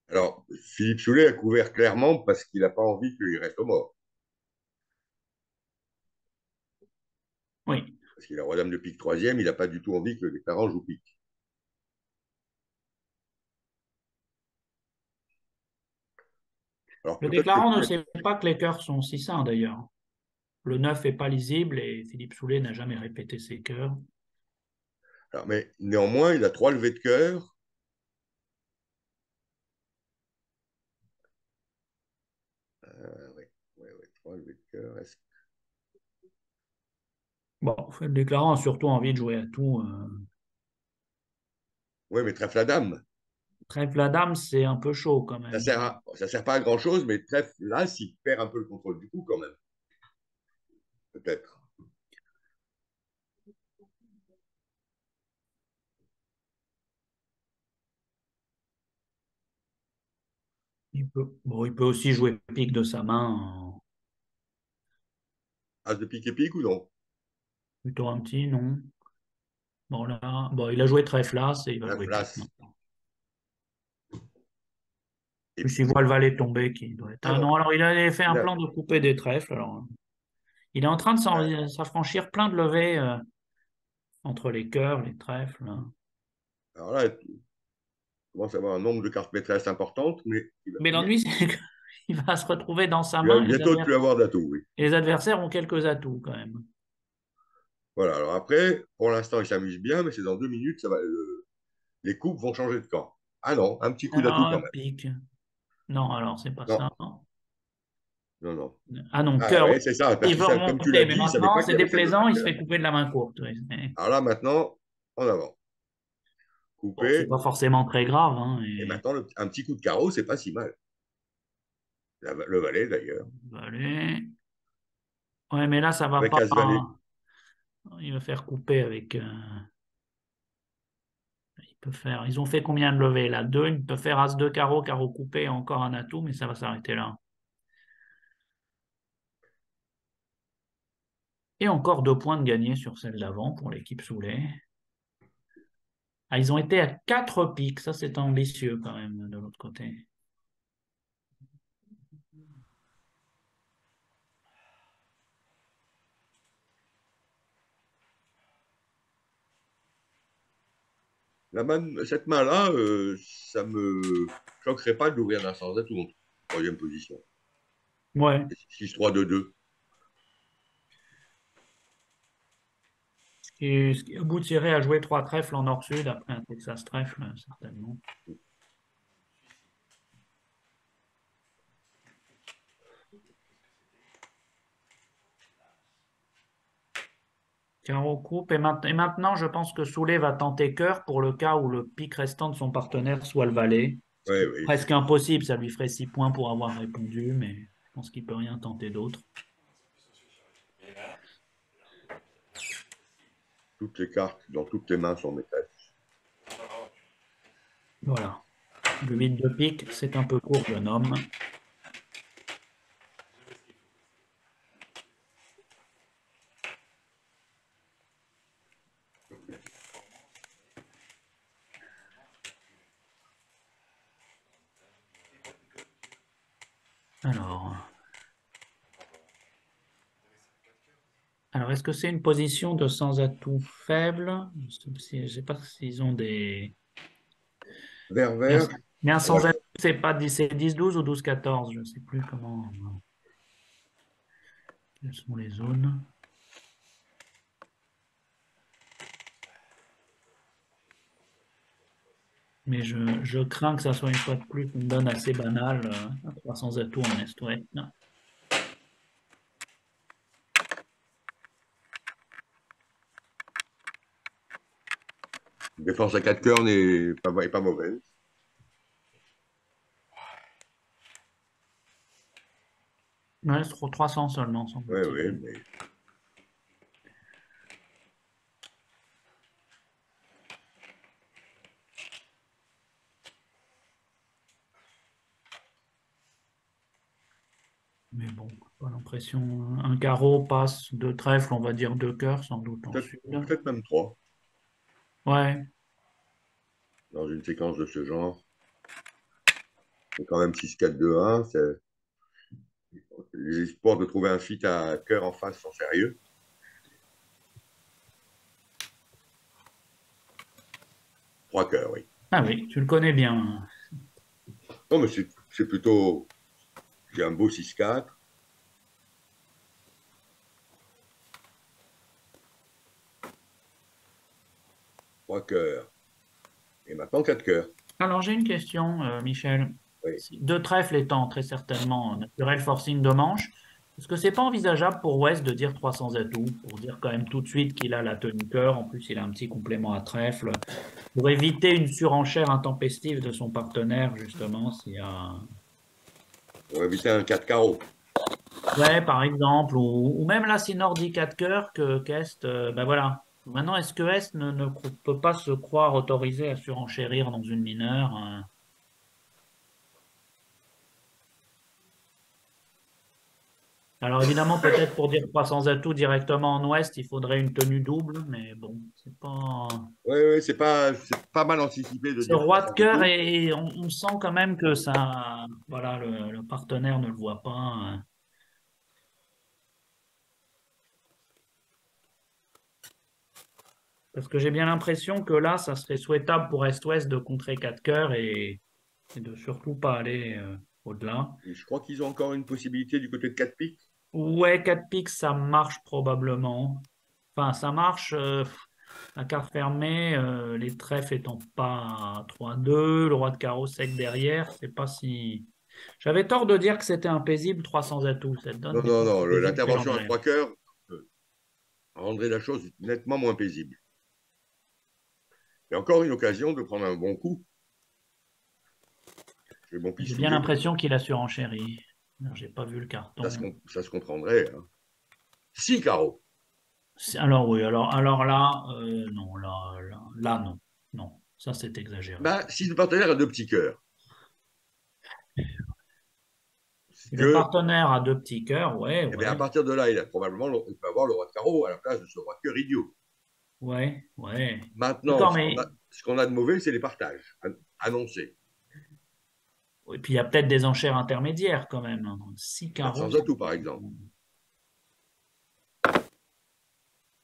Alors, Philippe Soulet a couvert clairement parce qu'il n'a pas envie qu'il reste au mort. Oui. Parce qu'il a roi dame de pique troisième, il n'a pas du tout envie que le déclarant joue pique. Alors Le peut-être que déclarant ne sait pas que les cœurs sont 600, d'ailleurs. Le 9 est pas lisible et Philippe Soulet n'a jamais répété ses cœurs. alors, mais néanmoins, il a 3 levées de cœur. Oui, ouais, ouais, 3 levées de cœur. Bon, le déclarant a surtout envie de jouer à tout. Oui, mais trèfle à dame. Trèfle la dame, c'est un peu chaud quand Ça même. sert, ça sert pas à grand chose, mais trèfle là, s'il perd un peu le contrôle du coup, quand même. Peut-être. Bon, il peut aussi jouer pique de sa main. As de pique et pique ou non? Plutôt un petit, non? Bon, là, bon, il a joué trèfle as et il va jouer Trèfle pique as. maintenant. Et Plus il puis, voit le valet tomber qui doit être. Ah alors, non, alors il avait fait un il a- plan de couper des trèfles. Alors, il est en train de s'affranchir plein de levées entre les cœurs, les trèfles, hein. alors là, il commence à avoir un nombre de cartes maîtresses importantes, mais il va Mais finir. l'ennui, c'est qu'il va se retrouver dans sa Il va main bientôt ne plus avoir d'atout, oui. et les adversaires ont quelques atouts quand même. Voilà, alors après, pour l'instant, il s'amuse bien, mais c'est dans 2 minutes, les coupes vont changer de camp. Ah non, un petit coup d'atout Alors, quand un même. pique. Non, alors c'est pas Non, ça. non, non. Ah non, Ah cœur. ouais, c'est ça, parce Il que veut ça, comme tu l'as remonter, mais dit, il ne savait maintenant pas qu'il c'est y avait cette levée déplaisant, de il se cœur. fait couper de la main courte. Oui. Alors là, maintenant, en avant. Bon, c'est Coupé, pas forcément très grave, hein, et maintenant, un petit coup de carreau, c'est pas si mal. Le valet, d'ailleurs. allez. Ouais, mais là, ça va Avec pas. As-Valet. Il va faire couper avec. Il peut faire. Ils ont fait combien de levées là? Deux. Il peut faire As 2 carreau, carreau coupé, encore un atout, mais ça va s'arrêter là. Et encore 2 points de gagné sur celle d'avant pour l'équipe Soulet. Ah, ils ont été à 4 piques. Ça, c'est ambitieux quand même de l'autre côté. Cette main-là, ça me choquerait pas de l'ouvrir d'un sans atout en troisième position. Ouais. 6-3-2-2. Au bout de tiré a joué 3 trèfles en nord-sud après un Texas trèfle, certainement. Carreau coupe. Et maintenant, je pense que Soulet va tenter cœur pour le cas où le pic restant de son partenaire soit le valet. Ce qui Oui, est oui, presque impossible. Ça lui ferait 6 points pour avoir répondu, mais je pense qu'il peut rien tenter d'autre. toutes les cartes dans toutes les mains sont maîtresses. Voilà. Le 8 de pique, c'est un peu court, jeune homme. Alors est-ce que c'est une position de sans atout faible? Je ne sais pas s'ils ont des... Vert, Mais un, vert. mais un On va- sans atout, c'est pas 10, c'est 10-12 ou 12-14, je ne sais plus comment. Quelles sont les zones? Mais je crains que ça soit une fois de plus une donne assez banale, un 300 atouts en Est-Ouest. Non. Défense à 4 cœurs est pas mauvaise. Ouais, c'est 300 seulement, Oui, oui, semble-t-il. Mais bon, pas l'impression. Un carreau passe deux trèfles, on va dire deux cœurs, sans doute en sud. peut-être même 3 Ouais, dans une séquence de ce genre. C'est quand même 6-4-2-1. Les espoirs de trouver un fit à cœur en face sont sérieux. 3 cœurs, oui. ah oui, tu le connais bien. Non, mais c'est plutôt. J'ai un beau 6-4. 3 cœurs. Et maintenant 4 cœurs. Alors j'ai une question, Michel. Oui. Deux trèfles étant très certainement naturel forcing de manche, est-ce que c'est pas envisageable pour West de dire 300 atouts, pour dire quand même tout de suite qu'il a la tenue cœur, en plus il a un petit complément à trèfle, pour éviter une surenchère intempestive de son partenaire, justement, s'il y a... On va éviter un 4 carreaux. Ouais, par exemple, ou même là, si Nord dit 4 cœurs, que qu'Est, ben voilà. Maintenant, est-ce que Est ne peut pas se croire autorisé à surenchérir dans une mineure? Alors évidemment, peut-être pour dire 300 atouts directement en Ouest, il faudrait une tenue double, mais bon, c'est pas... Oui, oui, c'est pas mal anticipé de Ce dire roi de 300 et cœur, tout. et on sent quand même que ça... Voilà, le partenaire ne le voit pas, hein. Parce que j'ai bien l'impression que là, ça serait souhaitable pour Est-Ouest de contrer 4 cœurs et de surtout pas aller au-delà. Et je crois qu'ils ont encore une possibilité du côté de 4 piques. Ouais, 4 piques, ça marche probablement. Enfin, ça marche à carte fermée, les trèfles étant pas 3-2, le roi de carreau sec derrière, c'est pas si... J'avais tort de dire que c'était un paisible 300 atouts. Cette donne Non, n'est non, pas si non. paisible que L'intervention à l'Andrea. 3 cœurs rendrait la chose nettement moins paisible. Et encore une occasion de prendre un bon coup. Le bon J'ai piste bien soulevé. l'impression qu'il a surenchéri. J'ai pas vu le carton. Ça se comprendrait. Hein. 6 carreaux. Alors oui, alors là, non, là, non. Non, ça c'est exagéré. Bah, si le partenaire a deux petits cœurs, Si le que, partenaire a deux petits cœurs, ouais, eh bien, à ouais, partir de là, il peut avoir le roi de carreau à la place de ce roi de cœur idiot. ouais, ouais. Maintenant, D'accord, mais ce qu'on a de mauvais, c'est les partages annoncés. et puis il y a peut-être des enchères intermédiaires quand même, hein. 6 carreaux. 400 atouts, par exemple.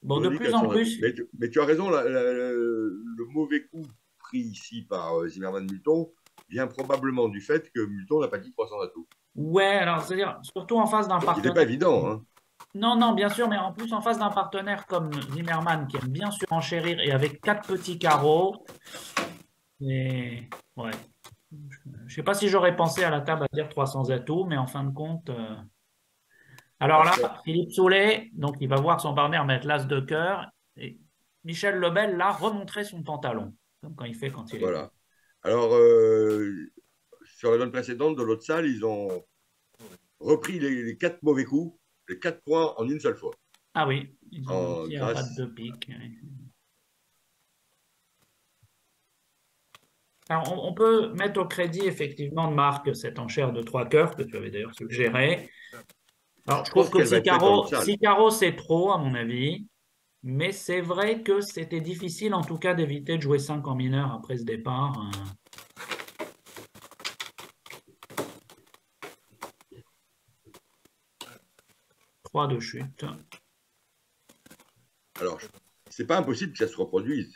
Bon, de Aujourd'hui, plus en 400 atouts. plus, Mais tu as raison, le mauvais coup pris ici par Zimmerman Multon vient probablement du fait que Multon n'a pas dit 300 atouts. ouais, alors c'est-à-dire, surtout en face d'un Ce qui n'était pas partenaire. évident. Hein. Non, non, bien sûr, mais en plus en face d'un partenaire comme Zimmerman qui aime bien surenchérir et avec quatre petits carreaux. Et ouais. Je sais pas si j'aurais pensé à la table à dire 300 atouts, mais en fin de compte. Alors Parce là, que, Philippe Soulet, donc il va voir son partenaire mettre l'as de cœur. Et Michel Lebel, là, remontrer son pantalon, comme quand il fait quand il est con. voilà. Alors, sur la donne précédente de l'autre salle, ils ont repris les 4 mauvais coups, les 4 points en une seule fois. Ah oui, ils ont réussi à battre Grâce. deux piques. Alors, on peut mettre au crédit effectivement de Marc cette enchère de trois cœurs que tu avais d'ailleurs suggéré. Alors, je Je trouve pense que qu'elle va être faite dans l'autre salle. six carreaux, c'est trop, à mon avis. Mais c'est vrai que c'était difficile, en tout cas, d'éviter de jouer 5 en mineur après ce départ. 3 de chute. Alors, c'est pas impossible que ça se reproduise.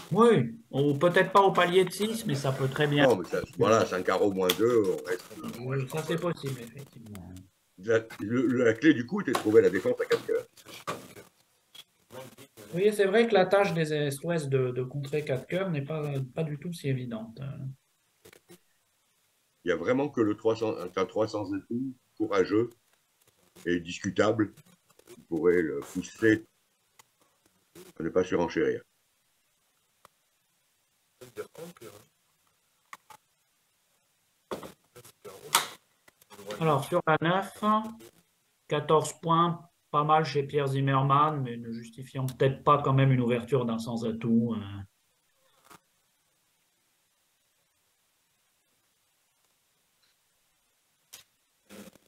Oui, ou peut-être pas au palier de 6, mais ça peut très bien. Non, mais ça, voilà, 5 carreaux moins 2, on reste. Ça, c'est possible, effectivement. La clé du coup était de trouver la défense à 4 cœurs. Oui, c'est vrai que la tâche des Est-Ouest de contrer 4 cœurs n'est pas du tout si évidente. Il n'y a vraiment que le 300, un 300 et tout, courageux et discutable, qui pourrait le pousser à ne pas surenchérir. Alors, sur la 9, 14 points, pas mal chez Pierre Zimmermann, mais ne justifiant peut-être pas quand même une ouverture d'un sans atout.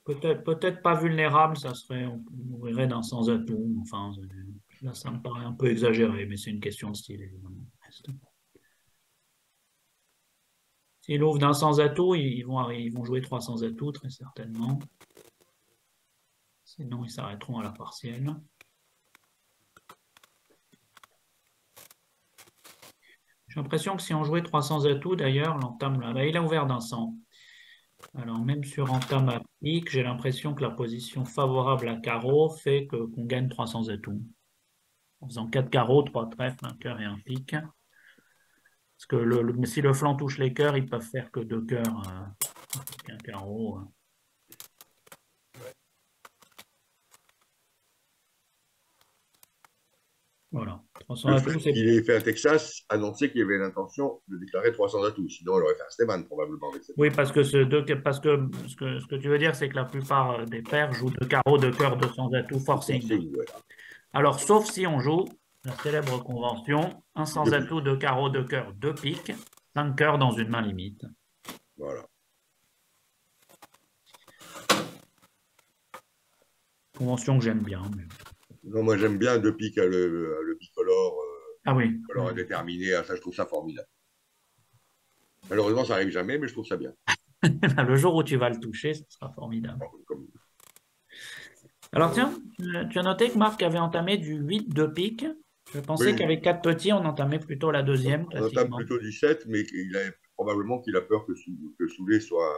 Peut-être pas vulnérable, ça serait, on ouvrirait d'un sans atout. Enfin, là, ça me paraît un peu exagéré, mais c'est une question de style, évidemment. S'ils ouvre d'un sans atout, ils vont jouer 3 sans atout, très certainement. Sinon, ils s'arrêteront à la partielle. J'ai l'impression que si on jouait 300 atouts, d'ailleurs, l'entame là, il a ouvert d'un 100. Alors, même sur entame à pique, j'ai l'impression que la position favorable à carreau fait qu'on gagne 300 atouts. En faisant 4 carreaux, 3 trèfles, un cœur et un pique. Parce que si le flanc touche les cœurs, ils peuvent faire que 2 cœurs, un carreau. Voilà. 300 Le atouts, fait qu'il ait fait un Texas annonçait qu'il avait l'intention de déclarer 300 atouts. Sinon, il aurait fait un Steban probablement. Avec cette oui, parce que ce que tu veux dire, c'est que la plupart des paires jouent 2 carreaux, 2 cœurs, 200 atouts, forcing. ouais. Alors, sauf si on joue la célèbre convention, un sans Deux atout, 2 carreaux, 2 cœurs, 2 piques, 5 cœurs dans une main limite. Voilà. Convention que j'aime bien. Mais... Non, moi j'aime bien 2 piques le bicolore, Ah oui. bicolore indéterminé. Ça, je trouve ça formidable. Malheureusement, ça arrive jamais, mais je trouve ça bien. Le jour où tu vas le toucher, ce sera formidable. Comme, Alors tiens, tu as noté que Marc avait entamé du 8 de pique. Je pensais oui, qu'avec 4 petits, on entamait plutôt la deuxième, on entame classiquement. plutôt 17, mais probablement qu'il a peur que Soulet soit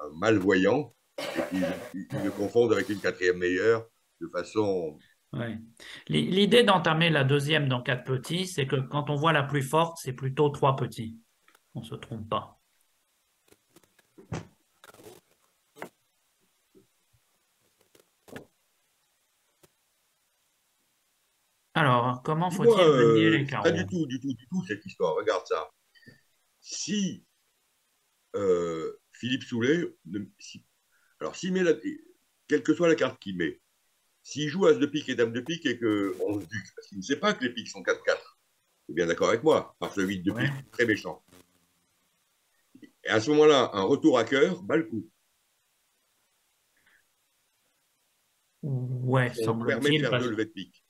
un malvoyant et qu'il le confonde avec une quatrième meilleure de façon. Ouais. L'idée d'entamer la deuxième dans 4 petits, c'est que quand on voit la plus forte, c'est plutôt 3 petits. On ne se trompe pas. Alors, comment faut-il manier les C'est pas carreaux? du tout cette histoire. Regarde ça. Si Philippe Soulet, alors s'il met quelle que soit la carte qu'il met, s'il joue As de pique et Dame de pique et que 11 duc, parce qu'il ne sait pas que les piques sont 4-4, tu es bien d'accord avec moi, parce que le 8 de pique, Ouais. très méchant. Et à ce moment-là, un retour à cœur bat le coup. Ouais, On permet de semble-t-il, faire deux levées de pique.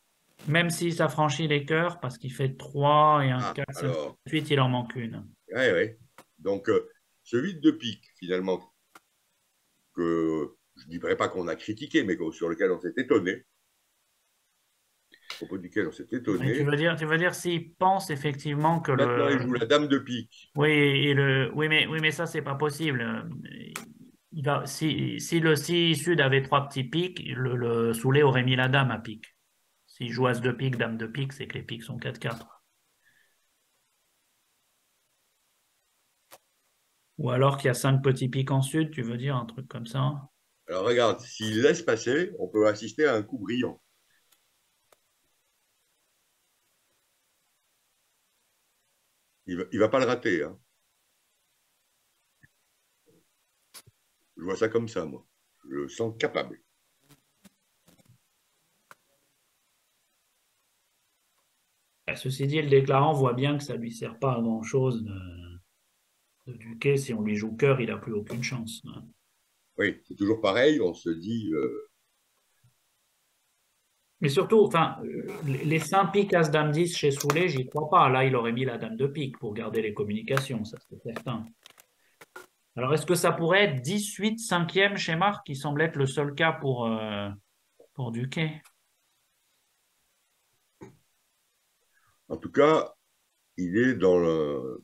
même si ça franchit les cœurs, parce qu'il fait 3 et un Ah, 4, 5, alors, 8, il en manque une. ouais, ouais. Donc, ce 8 de pique, finalement, que je ne dirais pas qu'on a critiqué, mais sur lequel on s'est étonné, à propos duquel on s'est Et étonné. tu veux dire s'il pense effectivement que Maintenant, il le... joue la Dame de pique. Oui, oui, mais ça, c'est pas possible. Si Sud avait 3 petits piques, le Soulet aurait mis la dame à pique. S'il joue As de pique, Dame de pique, c'est que les piques sont 4-4. Ou alors qu'il y a 5 petits piques en Sud, tu veux dire un truc comme ça? Alors, regarde, s'il laisse passer, on peut assister à un coup brillant. Il ne va pas le rater. Hein. Je vois ça comme ça, moi. Je le sens capable. Ceci dit, le déclarant voit bien que ça lui sert pas à grand-chose de duquer. Si on lui joue cœur, il n'a plus aucune chance. Oui, c'est toujours pareil. On se dit. Mais surtout, enfin, les 5 piques As Dame 10 chez Soulet, j'y crois pas. Là, il aurait mis la Dame de pique pour garder les communications, ça c'est certain. Alors, est-ce que ça pourrait être 18 5e chez Marc, qui semble être le seul cas pour Duquet? En tout cas, il est dans le.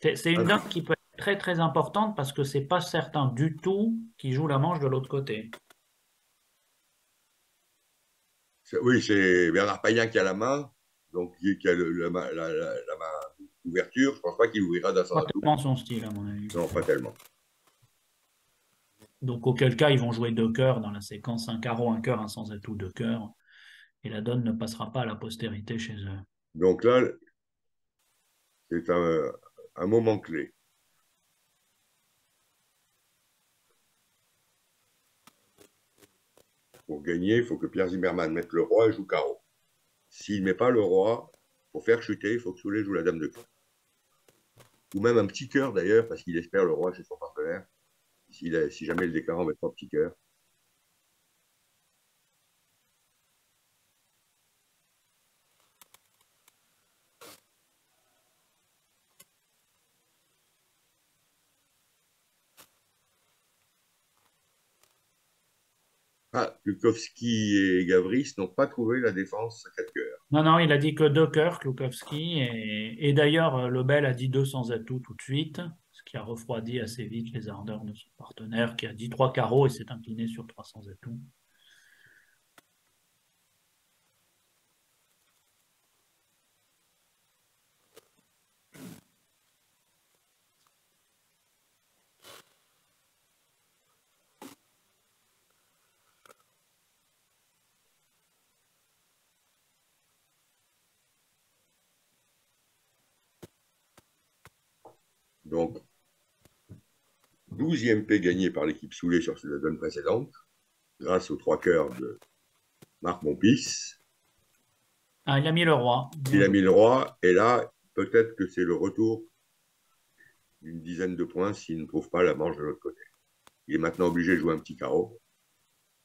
C'est une dame qui peut être très très importante parce que c'est pas certain du tout qui joue la manche de l'autre côté. Oui, c'est Bernard Payen qui a la main, donc qui a la main d'ouverture. Je pense pas qu'il ouvrira d'un sens Pas à tout. tellement son style, à mon avis. Non, pas tellement. Donc, auquel cas, ils vont jouer deux cœurs dans la séquence, un carreau, un cœur, un sans atout, deux cœurs. Et la donne ne passera pas à la postérité chez eux. Donc là, c'est un moment clé. Pour gagner, il faut que Pierre Zimmermann mette le roi et joue carreau. S'il ne met pas le roi, pour faire chuter, il faut que Soulet joue la dame de cœur. Ou même un petit cœur d'ailleurs, parce qu'il espère le roi chez son partenaire. Si jamais le déclarant met pas petit cœur. Ah, Lukowski et Gavris n'ont pas trouvé la défense à 4 cœurs. Non, non, il a dit que deux cœurs, Klukowski. Et d'ailleurs, Lebel a dit deux sans atout tout de suite, ce qui a refroidi assez vite les ardeurs de son partenaire, qui a dit trois carreaux et s'est incliné sur trois sans atout. Donc, 12e P gagné par l'équipe Soulet sur la donne précédente, grâce aux 3 cœurs de Marc Montpis. Ah, il a mis le roi. Il a mis le roi, et là, peut-être que c'est le retour d'une dizaine de points s'il ne trouve pas la manche de l'autre côté. Il est maintenant obligé de jouer un petit carreau.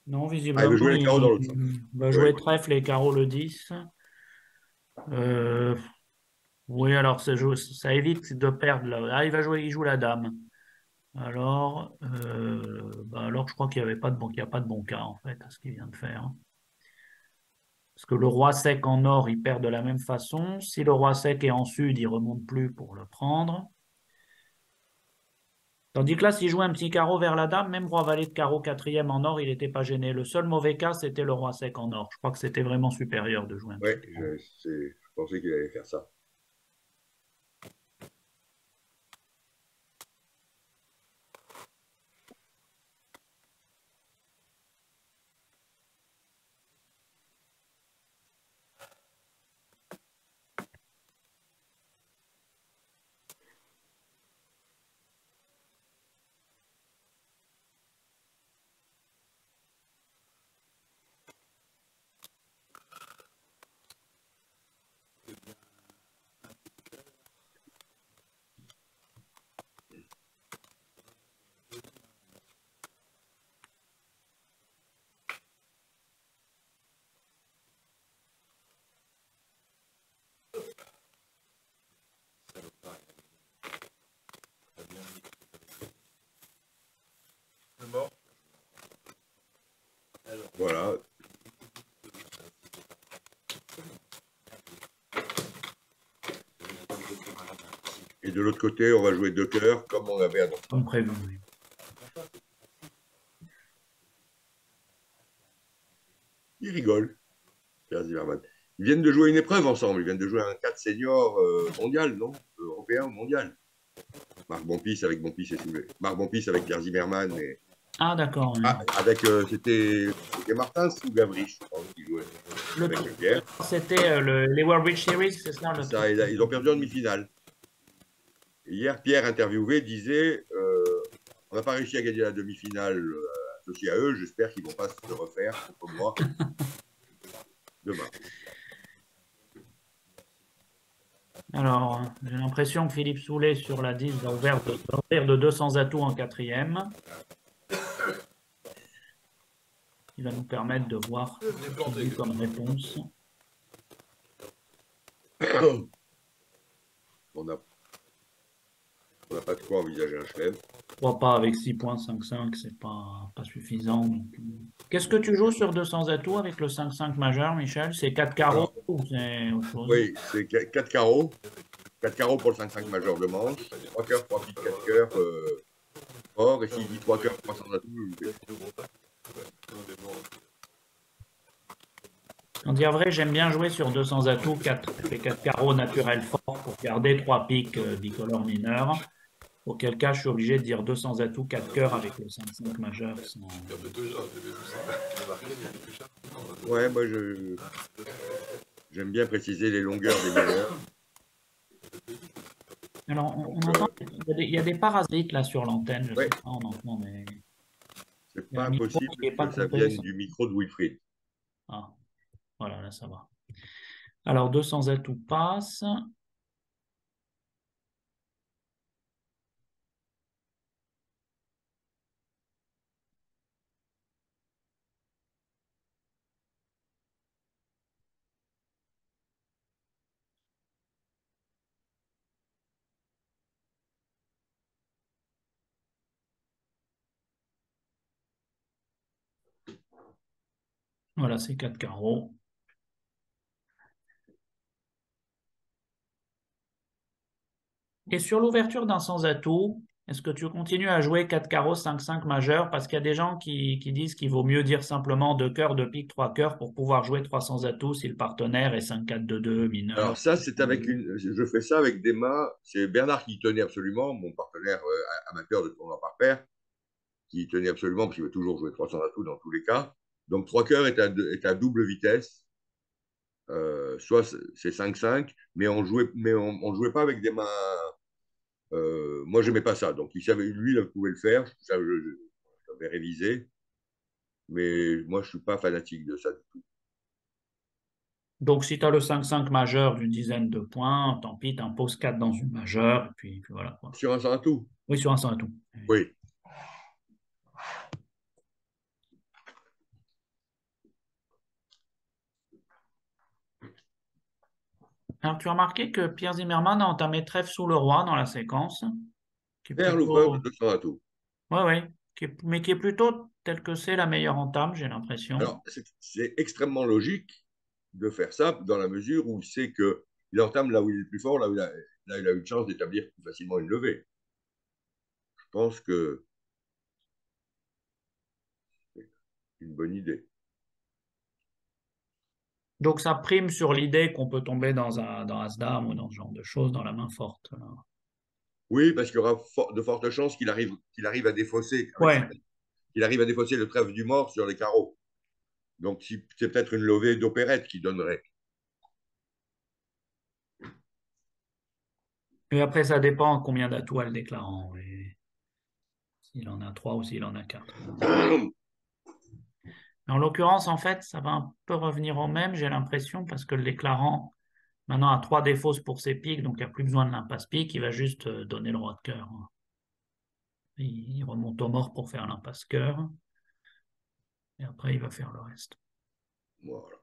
Non, Ah, il veut visiblement, jouer les carreaux dans l'autre sens. il va Oui. jouer trèfle et carreau le 10. Oui, alors ça évite de perdre. Ah, il joue la dame. Alors je crois qu'il n'y a pas de bon cas en fait à ce qu'il vient de faire. Parce que le roi sec en or, il perd de la même façon. Si le roi sec est en sud, il remonte plus pour le prendre. Tandis que là, s'il jouait un petit carreau vers la dame, même roi valet de carreau quatrième en or, il n'était pas gêné. Le seul mauvais cas, c'était le roi sec en or. Je crois que c'était vraiment supérieur de jouer un Oui, petit carreau. je pensais qu'il allait faire ça. Voilà. Et de l'autre côté, on va jouer deux cœurs comme on avait annoncé. Comme prévu, oui. Ils rigolent, Pierre Zimmermann. Ils viennent de jouer une épreuve ensemble. Ils viennent de jouer un 4 senior mondial, non? Européen ou mondial. Marc Bompis avec Bompis et Soulet. Marc Bompis avec Pierre Zimmermann. Et... Ah, d'accord. Oui. Ah, avec, c'était Martins ou Gavriche, je pense, qui jouait avec Pierre. C'était les World Bridge Series, c'est ça, Ça, ils ont perdu en demi-finale. Hier, Pierre, interviewé, disait on n'a pas réussi à gagner la demi-finale associée à eux. J'espère qu'ils ne vont pas se refaire contre moi demain. Alors, j'ai l'impression que Philippe Soulet sur la 10 va ouvrir de 200 atouts en quatrième. Il va nous permettre de voir ce qu'il y a comme réponse. On On n'a pas de quoi envisager un chelem. Je crois pas avec 6 points 5-5, c'est pas suffisant. Qu'est-ce que tu joues sur 200 atouts avec le 5-5 majeur, Michel? C'est 4 carreaux Alors, ou c'est autre chose? oui, c'est 4 carreaux. 4 carreaux pour le 5-5 majeur de manche. 3 cœurs, 3 piques, 4 cœurs or. Et s'il dit 3 cœurs, 300 atouts, je le fais. On dirait vrai, j'aime bien jouer sur 200 atouts, les 4 carreaux naturels forts pour garder 3 piques bicolores mineurs. Auquel cas, je suis obligé de dire 200 atouts, 4 cœurs avec le 5-5 majeur. Ouais, moi j'aime bien préciser les longueurs des mineurs. Alors, on entend, il y a des parasites là sur l'antenne, je Ouais. sais pas, on entend, mais C'est il y a pas un micro impossible qui n'est pas que ça coupé. vienne du micro de Wilfried. Ah, voilà, là ça va. Alors, 200 atouts passe. Voilà, c'est 4 carreaux. Et sur l'ouverture d'un sans atout, est-ce que tu continues à jouer 4 carreaux, 5-5 majeur? Parce qu'il y a des gens qui disent qu'il vaut mieux dire simplement 2 cœurs, 2 piques, 3 cœurs pour pouvoir jouer 300 atouts si le partenaire est 5-4-2-2 mineur. Alors ça, c'est avec je fais ça avec des mains. C'est Bernard qui tenait absolument, mon partenaire amateur de tournoi par paire, qui tenait absolument parce qu'il veut toujours jouer 300 atouts dans tous les cas. Donc 3 cœurs est à double vitesse. Soit c'est 5-5, mais on jouait pas avec des mains. Moi, je n'aimais pas ça. Donc, lui, il pouvait le faire. J'avais révisé. Mais moi, je ne suis pas fanatique de ça du tout. Donc, si tu as le 5-5 majeur d'une dizaine de points, tant pis, tu imposes 4 dans une majeure, et puis voilà, quoi. Sur un sans atout? Oui, sur un sans atout. Oui. Alors, tu as remarqué que Pierre Zimmermann a entamé trèfle sous le roi dans la séquence, qui est Faire l'ouvert de plutôt... 200 atouts. Oui, oui, mais qui est plutôt tel que c'est la meilleure entame, j'ai l'impression. Alors, c'est extrêmement logique de faire ça dans la mesure où il sait qu'il entame là où il est le plus fort, là, il a une chance d'établir plus facilement une levée. Je pense que c'est une bonne idée. Donc, ça prime sur l'idée qu'on peut tomber dans As-Dame ou dans ce genre de choses, dans la main forte. Oui, parce qu'il y aura de fortes chances qu'il arrive à défausser, Ouais. qu'il arrive à défausser le trèfle du mort sur les carreaux. Donc, c'est peut-être une levée d'opérette qui donnerait. Et après, ça dépend combien d'atouts a le déclarant. S'il en a 3 ou s'il en a 4. En l'occurrence, en fait, ça va un peu revenir au même, j'ai l'impression, parce que le déclarant, maintenant, a 3 défausses pour ses piques, donc il n'y a plus besoin de l'impasse pique, il va juste donner le roi de cœur. Il remonte au mort pour faire l'impasse cœur, et après, il va faire le reste. Voilà.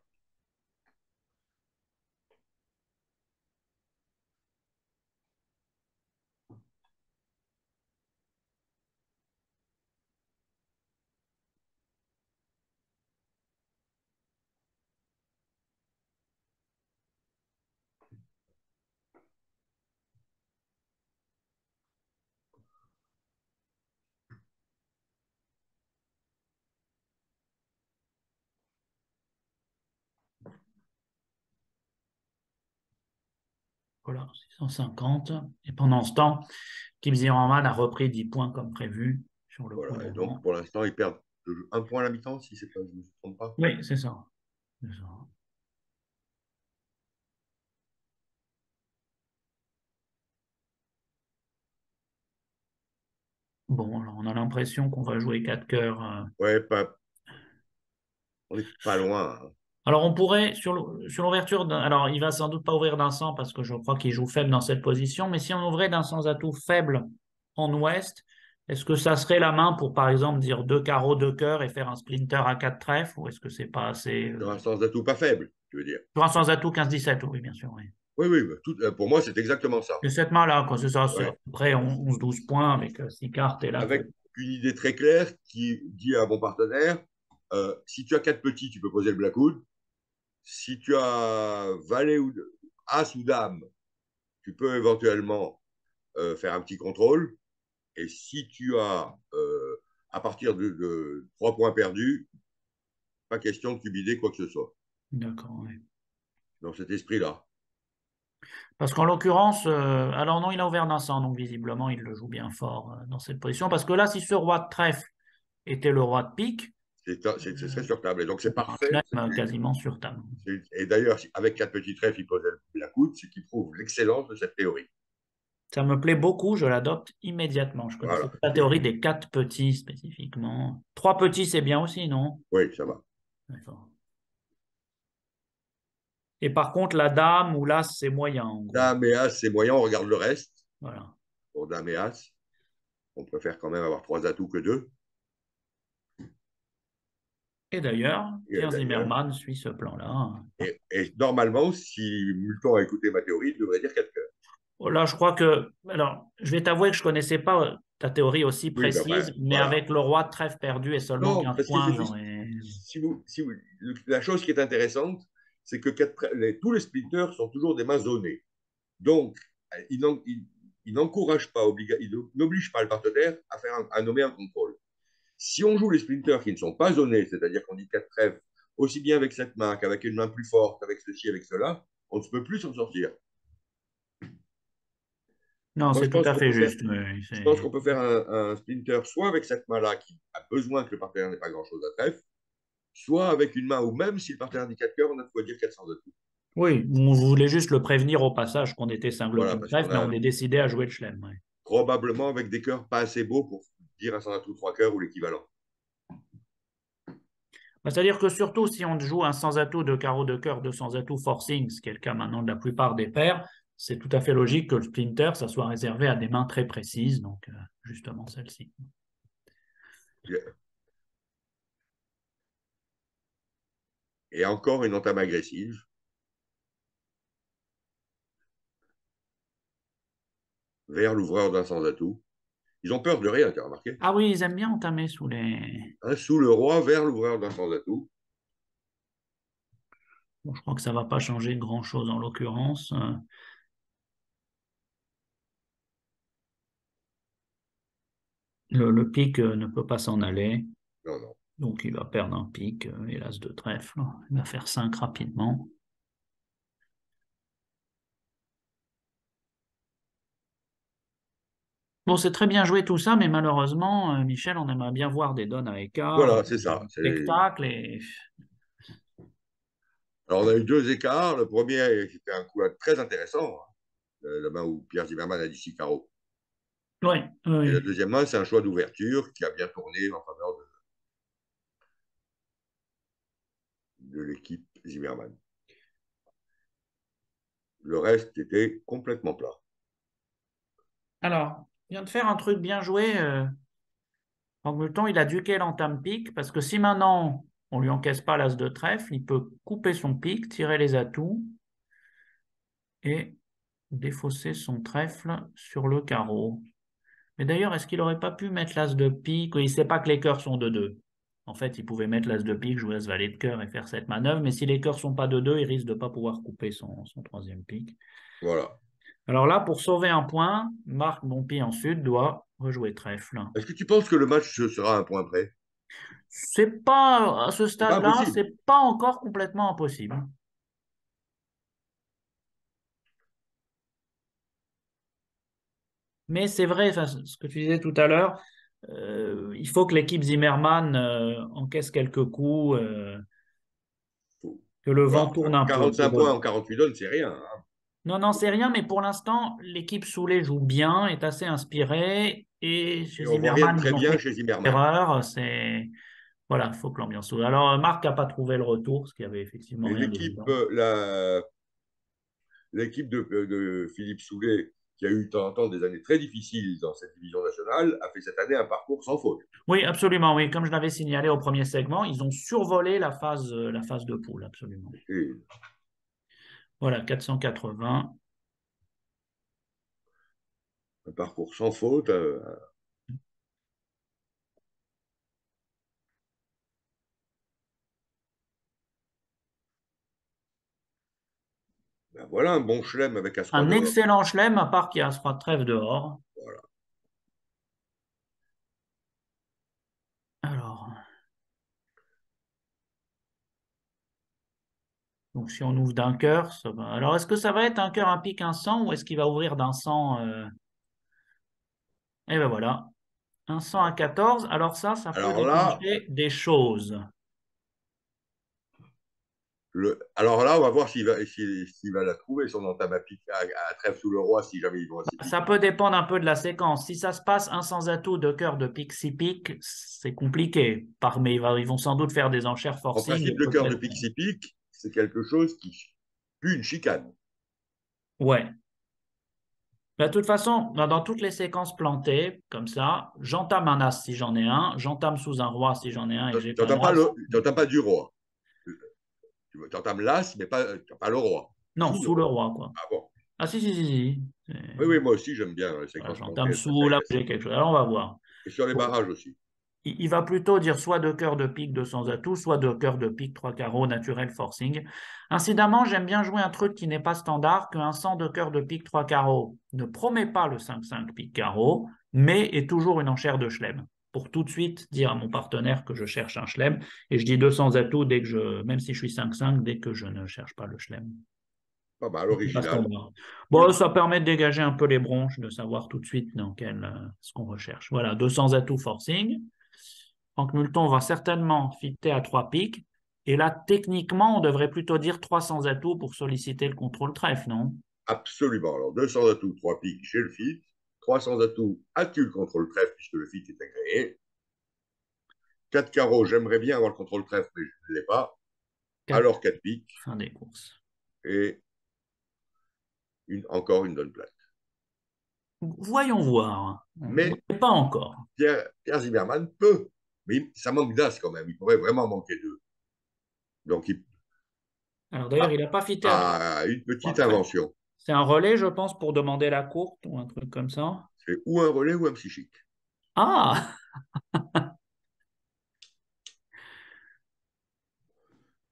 Voilà, 650. Et pendant ce temps, Kim Zimmerman a repris 10 points comme prévu sur le coup Voilà. Et donc, d'avant. pour l'instant, ils perdent un point à la mi-temps, si c'est pas, je ne me trompe pas. Oui, c'est ça. C'est ça. Bon, alors on a l'impression qu'on va jouer 4 cœurs. Ouais, on n'est pas loin. Hein. Alors on pourrait, sur l'ouverture, alors il va sans doute pas ouvrir d'un sang parce que je crois qu'il joue faible dans cette position, mais si on ouvrait d'un sans atout faible en ouest, est-ce que ça serait la main pour par exemple dire 2 carreaux, 2 cœurs et faire un splinter à 4 trèfles ou est-ce que c'est pas assez Sur un sens d'atout pas faible, tu veux dire. Sur un sans atout 15-17, oui bien sûr. Oui. Oui, oui, pour moi, c'est exactement ça. C'est cette main-là, quoi, c'est ça, c'est à Ouais. peu près 11-12 points avec 6 cartes, et là, Avec une idée très claire qui dit à mon partenaire, si tu as quatre petits, tu peux poser le blackout. Si tu as valet ou as ou dame, tu peux éventuellement faire un petit contrôle. Et si tu as, à partir de 3 points perdus, pas question de cubider quoi que ce soit. d'accord, ouais. Dans cet esprit-là. Parce qu'en l'occurrence, alors non, il a ouvert d'un sang, donc visiblement, il le joue bien fort dans cette position. Parce que là, si ce roi de trèfle était le roi de pique, C'est très sur table. Et donc, c'est on a un parfait. chelem quasiment sur table. Et d'ailleurs, avec quatre petits trèfles, il posait la coude, ce qui prouve l'excellence de cette théorie. Ça me plaît beaucoup, je l'adopte immédiatement. Je connaissais Voilà. pas la théorie des 4 petits spécifiquement. 3 petits, c'est bien aussi, non? Oui, ça va. D'accord. Et par contre, la dame ou l'as, c'est moyen, en gros. Dame et As, c'est moyen, on regarde le reste. Voilà. Pour Dame et As, on préfère quand même avoir 3 atouts que 2. Et d'ailleurs, Et Pierre d'ailleurs, Zimmermann suit ce plan-là. et normalement, si Multon a écouté ma théorie, il devrait dire 4 cœurs. Oh, là, je crois que. Alors, je vais t'avouer que je ne connaissais pas ta théorie aussi Oui, ben, enfin, précise, mais voilà. avec le roi de trèfle perdu et seulement Non, 15 parce que points, j'aurais. la chose qui est intéressante, c'est que tous les splinters sont toujours des mains zonées. Donc, il n'encourage pas, il n'oblige pas le partenaire à nommer un contrôle. Si on joue les splinters qui ne sont pas zonés, c'est-à-dire qu'on dit 4 trèfles, aussi bien avec cette main qu'avec une main plus forte, avec ceci, avec cela, on ne peut plus s'en sortir. Non, Moi, c'est tout à fait juste. je pense qu'on peut faire un splinter soit avec cette main-là qui a besoin que le partenaire n'ait pas grand-chose à trèfle, soit avec une main, ou même si le partenaire dit 4 cœurs, on a de quoi dire 400 de tout. Oui, on voulait juste le prévenir au passage qu'on était Voilà, singleton parce trèfle, qu'on mais on a est décidé à jouer le chelem. Ouais. probablement avec des cœurs pas assez beaux pour dire un sans atout 3 cœurs ou l'équivalent. Bah, c'est-à-dire que surtout si on joue un sans-atout de carreau de cœur, de sans-atout forcing, ce qui est le cas maintenant de la plupart des paires, c'est tout à fait logique que le splinter, ça soit réservé à des mains très précises, donc justement celle-ci. Et encore une entame agressive. Vers l'ouvreur d'un sans-atout. Ils ont peur de rien, tu as remarqué. Ah oui, ils aiment bien entamer sous les. Sous le roi, vers l'ouvreur d'un sans-atout. Bon, je crois que ça ne va pas changer grand-chose en l'occurrence. Le pic ne peut pas s'en aller, Non, non. donc il va perdre un pic, hélas de trèfle. Il va faire 5 rapidement. Bon, c'est très bien joué tout ça, mais malheureusement, Michel, on aimerait bien voir des donnes à écart, Voilà, c'est ça. spectacle, et Alors, on a eu deux écarts. Le premier, c'était un coup très intéressant. La main où Pierre Zimmermann a dit 6 carreaux. oui, Et la oui. deuxième main, c'est un choix d'ouverture qui a bien tourné en faveur de l'équipe Zimmermann. Le reste était complètement plat. Alors, il vient de faire un truc bien joué. En même temps, il a duqué l'entame pique, parce que si maintenant on lui encaisse pas l'as de trèfle, il peut couper son pique, tirer les atouts et défausser son trèfle sur le carreau. Mais d'ailleurs, est-ce qu'il n'aurait pas pu mettre l'as de pique? Il ne sait pas que les cœurs sont de 2. En fait, il pouvait mettre l'as de pique, jouer as valet de cœur et faire cette manœuvre, mais si les cœurs sont pas de 2, il risque de ne pas pouvoir couper son troisième pique. Voilà. Alors là, pour sauver un point, Marc Bonpi en sud doit rejouer trèfle. Est-ce que tu penses que le match sera à un point près? C'est pas, à ce C'est pas stade-là, impossible. c'est pas encore complètement impossible. Mais c'est vrai, enfin, ce que tu disais tout à l'heure, il faut que l'équipe Zimmermann encaisse quelques coups, que le vent Voilà. tourne un peu. 45 points en 48 donnes, c'est rien. Hein. Non, non, c'est rien, mais pour l'instant, l'équipe Soulet joue bien, est assez inspirée, et chez Et on voit rien de Zimmermann, ils très ont bien fait chez une Zimmermann. erreur. Voilà, il faut que l'ambiance soit. Alors, Marc n'a pas trouvé le retour, ce qui avait effectivement Et rien l'équipe d'évident. l'équipe de Philippe Soulet, qui a eu de temps en temps des années très difficiles dans cette division nationale, a fait cette année un parcours sans faute. Oui, absolument, oui. Comme je l'avais signalé au premier segment, ils ont survolé la phase de poule, absolument. Et Voilà, 480. Un parcours sans faute. Ben voilà un bon chelem avec As-Roi Un dehors. excellent chelem, à part qu'il y a As-Roi de trèfle dehors. Voilà. Alors, donc si on ouvre d'un cœur, ça va. Alors, est-ce que ça va être un cœur, un pique, un sang, ou est-ce qu'il va ouvrir d'un sang Et ben voilà, un sang à 14. Alors ça peut Alors là, déclencher des choses. alors là, on va voir s'il va la trouver, son entame à trèfle sous le roi, si jamais ils vont à 6 Ça piques. peut dépendre un peu de la séquence. Si ça se passe un sans atout de cœur de pique, 6 piques, c'est compliqué. Mais ils vont sans doute faire des enchères En forcing et principe, le cœur de peut-être. pique-6 piques, c'est quelque chose qui pue une chicane. Ouais. De toute façon, dans toutes les séquences plantées, comme ça, j'entame un as si j'en ai un, j'entame sous un roi si j'en ai un et que j'ai Tu pas n'entames d'as. pas du roi. Tu entames l'as, mais pas le roi. Non, Sous le sous le roi. roi, quoi. Ah bon. Ah si, si, si, si. Oui, oui, moi aussi, j'aime bien les Voilà, séquences j'entame plantées, elles sous, là, m'intéressent. j'ai quelque chose. Alors, on va voir. Et sur les Bon. barrages aussi. Il va plutôt dire soit de cœur de pique de sans atout, soit de cœur de pique 3 carreaux naturel forcing. Incidemment, j'aime bien jouer un truc qui n'est pas standard, qu'un 100 de cœur de pique 3 carreaux ne promet pas le 5-5 pique carreau, mais est toujours une enchère de chelem. Pour tout de suite dire à mon partenaire que je cherche un chelem, et je dis 200 atouts dès que même si je suis 5-5, dès que je ne cherche pas le chelem. Pas mal, C'est pas original. standard. Bon, ça permet de dégager un peu les bronches, de savoir tout de suite dans ce qu'on recherche. Voilà, 200 atouts forcing. Franck Multon va certainement fitter à 3 piques. Et là, techniquement, on devrait plutôt dire 300 atouts pour solliciter le contrôle trèfle, non? Absolument. Alors, 200 atouts, 3 piques, j'ai le fit. 300 atouts, as-tu le contrôle trèfle, puisque le fit est agréé. 4 carreaux, j'aimerais bien avoir le contrôle trèfle, mais je ne l'ai pas. 4, Alors 4 piques fin des courses. et encore une donne plate. Voyons voir. On Mais n'est pas encore. Pierre Zimmermann peut, mais ça manque d'as quand même. Il pourrait vraiment manquer d'eux. Donc, il Alors d'ailleurs, il n'a pas fité à 3 a une petite trèfles. invention. C'est un relais, je pense, pour demander la courte ou un truc comme ça. C'est ou un relais ou un psychique. Ah!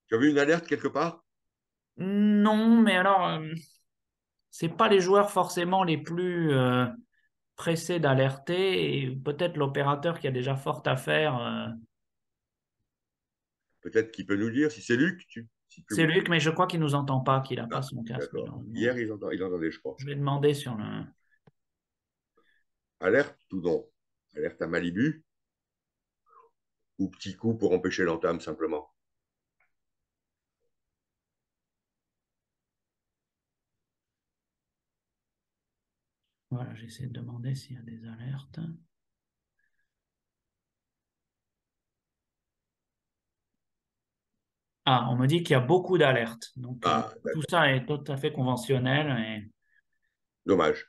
Tu as vu une alerte quelque part? Non, mais alors, c'est pas les joueurs forcément les plus pressés d'alerter, et peut-être l'opérateur qui a déjà fort à faire. Peut-être qu'il peut nous dire. Si c'est Luc, si C'est tu... Luc, mais je crois qu'il nous entend pas, qu'il n'a pas Ah, son casque, d'accord. malheureusement. Hier, il entendait, je crois. Je vais demander sur le. Alerte ou non? Alerte à Malibu ou petit coup pour empêcher l'entame simplement? Voilà, j'essaie de demander s'il y a des alertes. Ah, on me dit qu'il y a beaucoup d'alertes. Donc, Ah, tout d'accord. ça est tout à fait conventionnel. Et Dommage.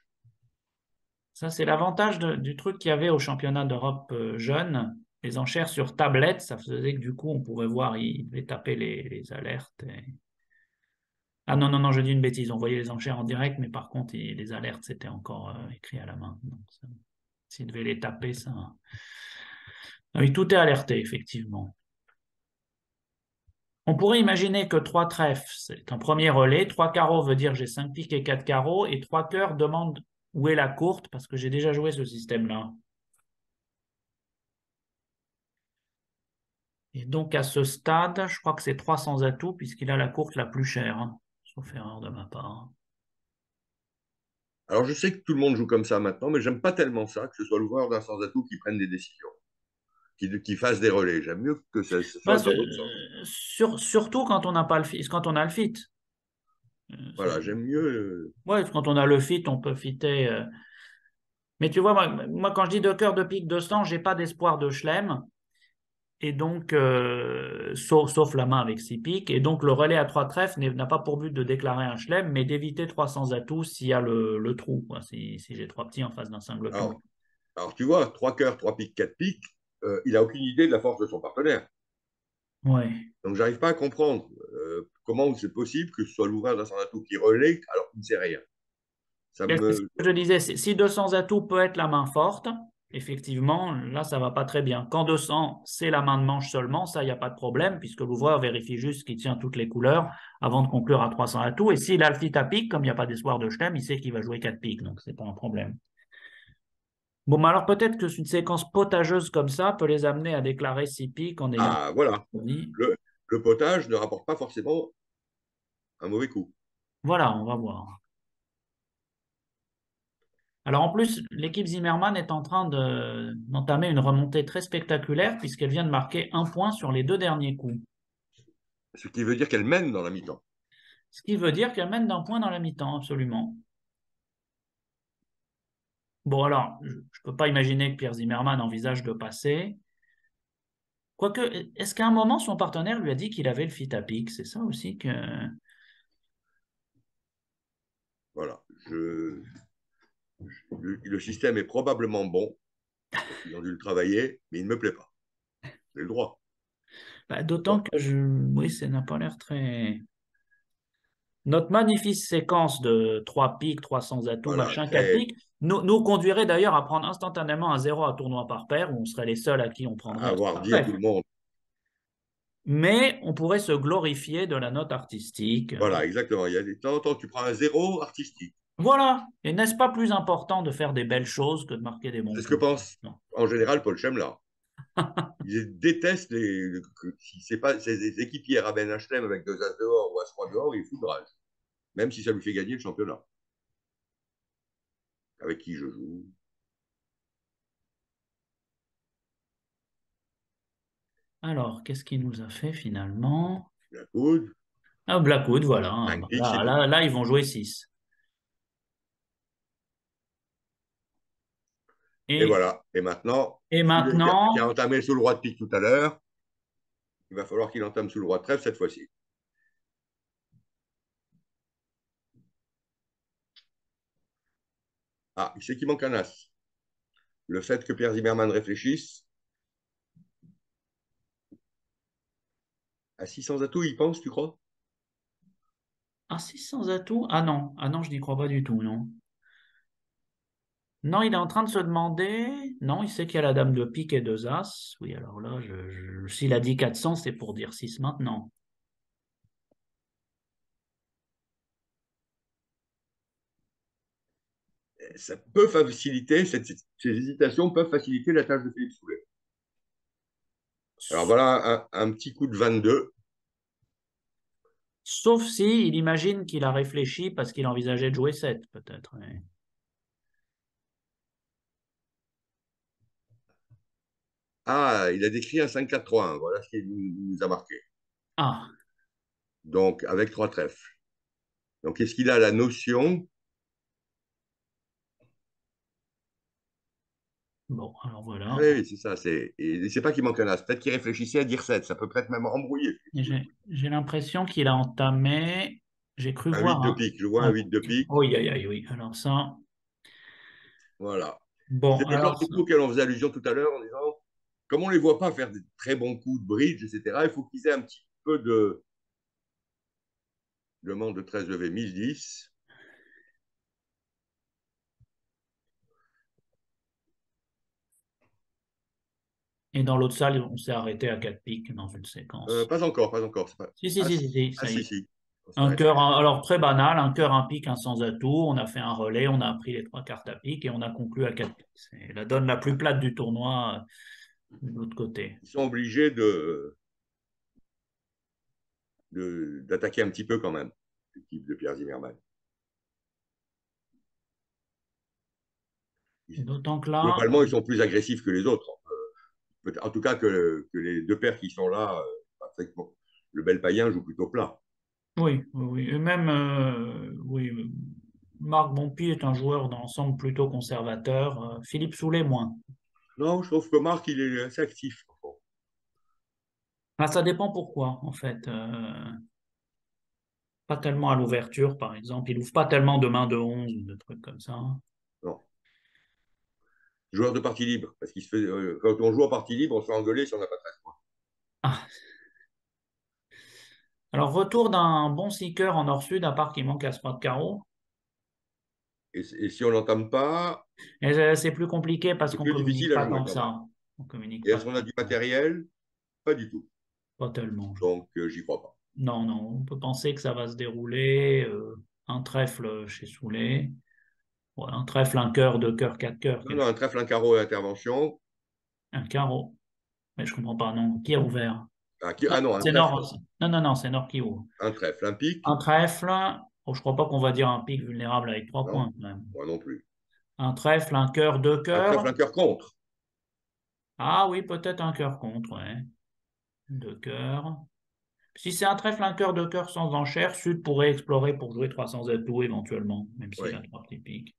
ça, c'est l'avantage du truc qu'il y avait au championnat d'Europe jeune. Les enchères sur tablette, ça faisait que du coup, on pouvait voir, il devait taper les alertes. Ah non, non, non, je dis une bêtise. On voyait les enchères en direct, mais par contre, les alertes, c'était encore écrit à la main. Donc, s'il devait les taper, ça. Ah oui, tout est alerté, effectivement. On pourrait imaginer que 3 trèfles, c'est un premier relais. 3 carreaux veut dire j'ai 5 piques et 4 carreaux. Et 3 cœurs demandent où est la courte, parce que j'ai déjà joué ce système-là. Et donc, à ce stade, je crois que c'est 300 atouts, puisqu'il a la courte la plus chère, hein, sauf erreur de ma part. Alors, je sais que tout le monde joue comme ça maintenant, mais j'aime pas tellement ça, que ce soit l'ouvreur d'un sans-atout qui prenne des décisions, qui fasse des relais. J'aime mieux que ça se Bah, soit dans l'autre sens. surtout quand on n'a pas le fit, quand on a le fit. Voilà, j'aime mieux. Ouais, quand on a le fit, on peut fitter. Mais tu vois, moi, quand je dis 2 cœurs de pique 200, j'ai pas d'espoir de chelem. Et donc, sauf la main avec 6 piques. Et donc, le relais à 3 trèfles n'a pas pour but de déclarer un chelem, mais d'éviter 300 atouts s'il y a le trou, quoi, si j'ai 3 petits en face d'un singleton. Alors, tu vois, 3 cœurs, 3 piques, 4 piques, il a aucune idée de la force de son partenaire. Ouais. Donc, j'arrive pas à comprendre comment c'est possible que ce soit l'ouvreur d'un sans atout qui relaie alors qu'il ne sait rien? Ça C'est ce me. que je disais, si 200 atouts peut être la main forte, effectivement, là, ça va pas très bien. Quand 200, c'est la main de manche seulement, ça, il n'y a pas de problème, puisque l'ouvreur vérifie juste qu'il tient toutes les couleurs avant de conclure à 300 atouts. Et s'il a le fit à pique, comme il n'y a pas d'espoir de jetem, il sait qu'il va jouer 4 piques, donc c'est pas un problème. Bon, mais alors peut-être que une séquence potageuse comme ça peut les amener à déclarer 6 piques en ayant Ah, voilà. dit. Le, le potage ne rapporte pas forcément un mauvais coup. Voilà, on va voir. Alors en plus, l'équipe Zimmermann est en train d'entamer une remontée très spectaculaire puisqu'elle vient de marquer un point sur les deux derniers coups. Ce qui veut dire qu'elle mène dans la mi-temps. Ce qui veut dire qu'elle mène d'un point dans la mi-temps, absolument. Bon alors, je ne peux pas imaginer que Pierre Zimmermann envisage de passer. Quoique, est-ce qu'à un moment, son partenaire lui a dit qu'il avait le fit à pique? C'est ça aussi que... Voilà. Le système est probablement bon, parce qu'ils ont dû le travailler, mais il ne me plaît pas. J'ai le droit. Bah, d'autant Bon, que oui, ça n'a pas l'air très... Notre magnifique séquence de 3 piques, 300 atouts, voilà, machin, 4 très, piques, nous conduirait d'ailleurs à prendre instantanément un zéro à tournoi par paire, où on serait les seuls à qui on à prendrait avoir un dit à tout trèfle. le monde. Mais on pourrait se glorifier de la note artistique. Voilà, exactement. Il y a des temps en temps, tu prends un zéro artistique. Voilà. Et n'est-ce pas plus important de faire des belles choses que de marquer des bons C'est ce que coups? pense Non. en général Paul Chemla. Il déteste si c'est pas ses équipiers ramènent un chelem avec 2 as dehors ou as 3 dehors, il fout de rage. Même si ça lui fait gagner le championnat. Avec qui je joue. Alors, qu'est-ce qu'il nous a fait finalement? La coude, Ah, Blackwood, voilà. Ah, 5 bah, piques, c'est Là, tout. là, là, ils vont jouer 6. Et Et, voilà. Et maintenant, et celui qui a maintenant, entamé sous le roi de pique tout à l'heure, il va falloir qu'il entame sous le roi de trèfle cette fois-ci. Ah, il sait qu'il manque un as. Le fait que Pierre Zimmermann réfléchisse, à 600 atouts, il pense, tu crois? ah, 600 atouts? Ah non, je n'y crois pas du tout, non. Non, il est en train de se demander. Non, il sait qu'il y a la dame de pique et deux as. Oui, alors là, s'il a dit 400, c'est pour dire 6 maintenant. Ça peut faciliter, ces hésitations peuvent faciliter la tâche de Philippe Soulet. Alors voilà un petit coup de 22. Sauf si il imagine qu'il a réfléchi parce qu'il envisageait de jouer 7, peut-être. Ah, il a décrit un 5-4-3-1. Voilà ce qu'il nous a marqué. Ah, Donc, avec 3 trèfles. Donc, est-ce qu'il a la notion? bon, alors voilà. Oui, c'est ça. Et c'est pas qu'il manque un as. Peut-être qu'il réfléchissait à dire 7. Ça peut peut-être même embrouiller. J'ai l'impression qu'il a entamé. J'ai cru Un 8 voir de pique. Je vois un 8 de pique. Oui, aïe, aïe, oui. Alors ça. Voilà. Bon, C'était le genre alors de ça. coup auquel on faisait allusion tout à l'heure en disant, comme on ne les voit pas faire des très bons coups de bridge, etc., il faut qu'ils aient un petit peu de demande de 13 levées 1010. Et dans l'autre salle, on s'est arrêté à 4 piques dans une séquence. Pas encore, pas encore. Pas... Si, si, Ah, si, si, si, ah, ça y si, est. si. On Un s'arrête. cœur, alors très banal, un cœur, un pique, un sans atout. On a fait un relais, on a pris les trois cartes à pique et on a conclu à 4 piques. C'est la donne la plus plate du tournoi de l'autre côté. Ils sont obligés d'attaquer un petit peu quand même, l'équipe de Pierre Zimmermann. D'autant que là, Globalement, ils sont plus agressifs que les autres. En tout cas, que les deux paires qui sont là, le bel païen joue plutôt plat. oui, oui, oui. Et même, oui, Marc Bonpi est un joueur d'ensemble plutôt conservateur. Philippe Soulet, moins. Non, je trouve que Marc, il est assez actif. Ah, ça dépend pourquoi, en fait. Pas tellement à l'ouverture, par exemple. Il ouvre pas tellement de main de 11 ou de trucs comme ça. Non. Joueur de partie libre. Parce qu'il se fait, quand on joue en partie libre, on se fait engueuler si on n'a pas 13 points. Ah. Alors Alors, retour d'un bon seeker en nord-sud, à part qu'il manque As-Roi de carreau. Et si on n'entame pas, Et c'est plus compliqué parce c'est qu'on plus communique difficile à pas jouer tant que quand même. ça. On communique Et pas est-ce qu'on a tant du que ça. matériel? Pas du tout. Pas tellement. Donc, j'y crois pas. Non, non, on peut penser que ça va se dérouler. Un trèfle chez Soulet. Ouais, un trèfle, un cœur, deux cœurs, quatre cœurs, Non, non, un trèfle, un carreau et intervention. un carreau. Mais je comprends pas, non. Qui a ouvert? Non, Ah non, un c'est trèfle. Nord. Non, non, non, c'est Nord qui ouvre. Un trèfle, un Un pic. trèfle. Oh, je crois pas qu'on va dire un pic vulnérable avec 3 points, Non, quand même. moi non plus. Un trèfle, un cœur, deux Un cœurs. trèfle, un cœur contre. Ah oui, peut-être un cœur contre, ouais. Deux cœurs. Si c'est un trèfle, un cœur, deux cœurs sans enchère, Sud pourrait explorer pour jouer 300 atouts éventuellement, même s'il a Oui. trois petits pics.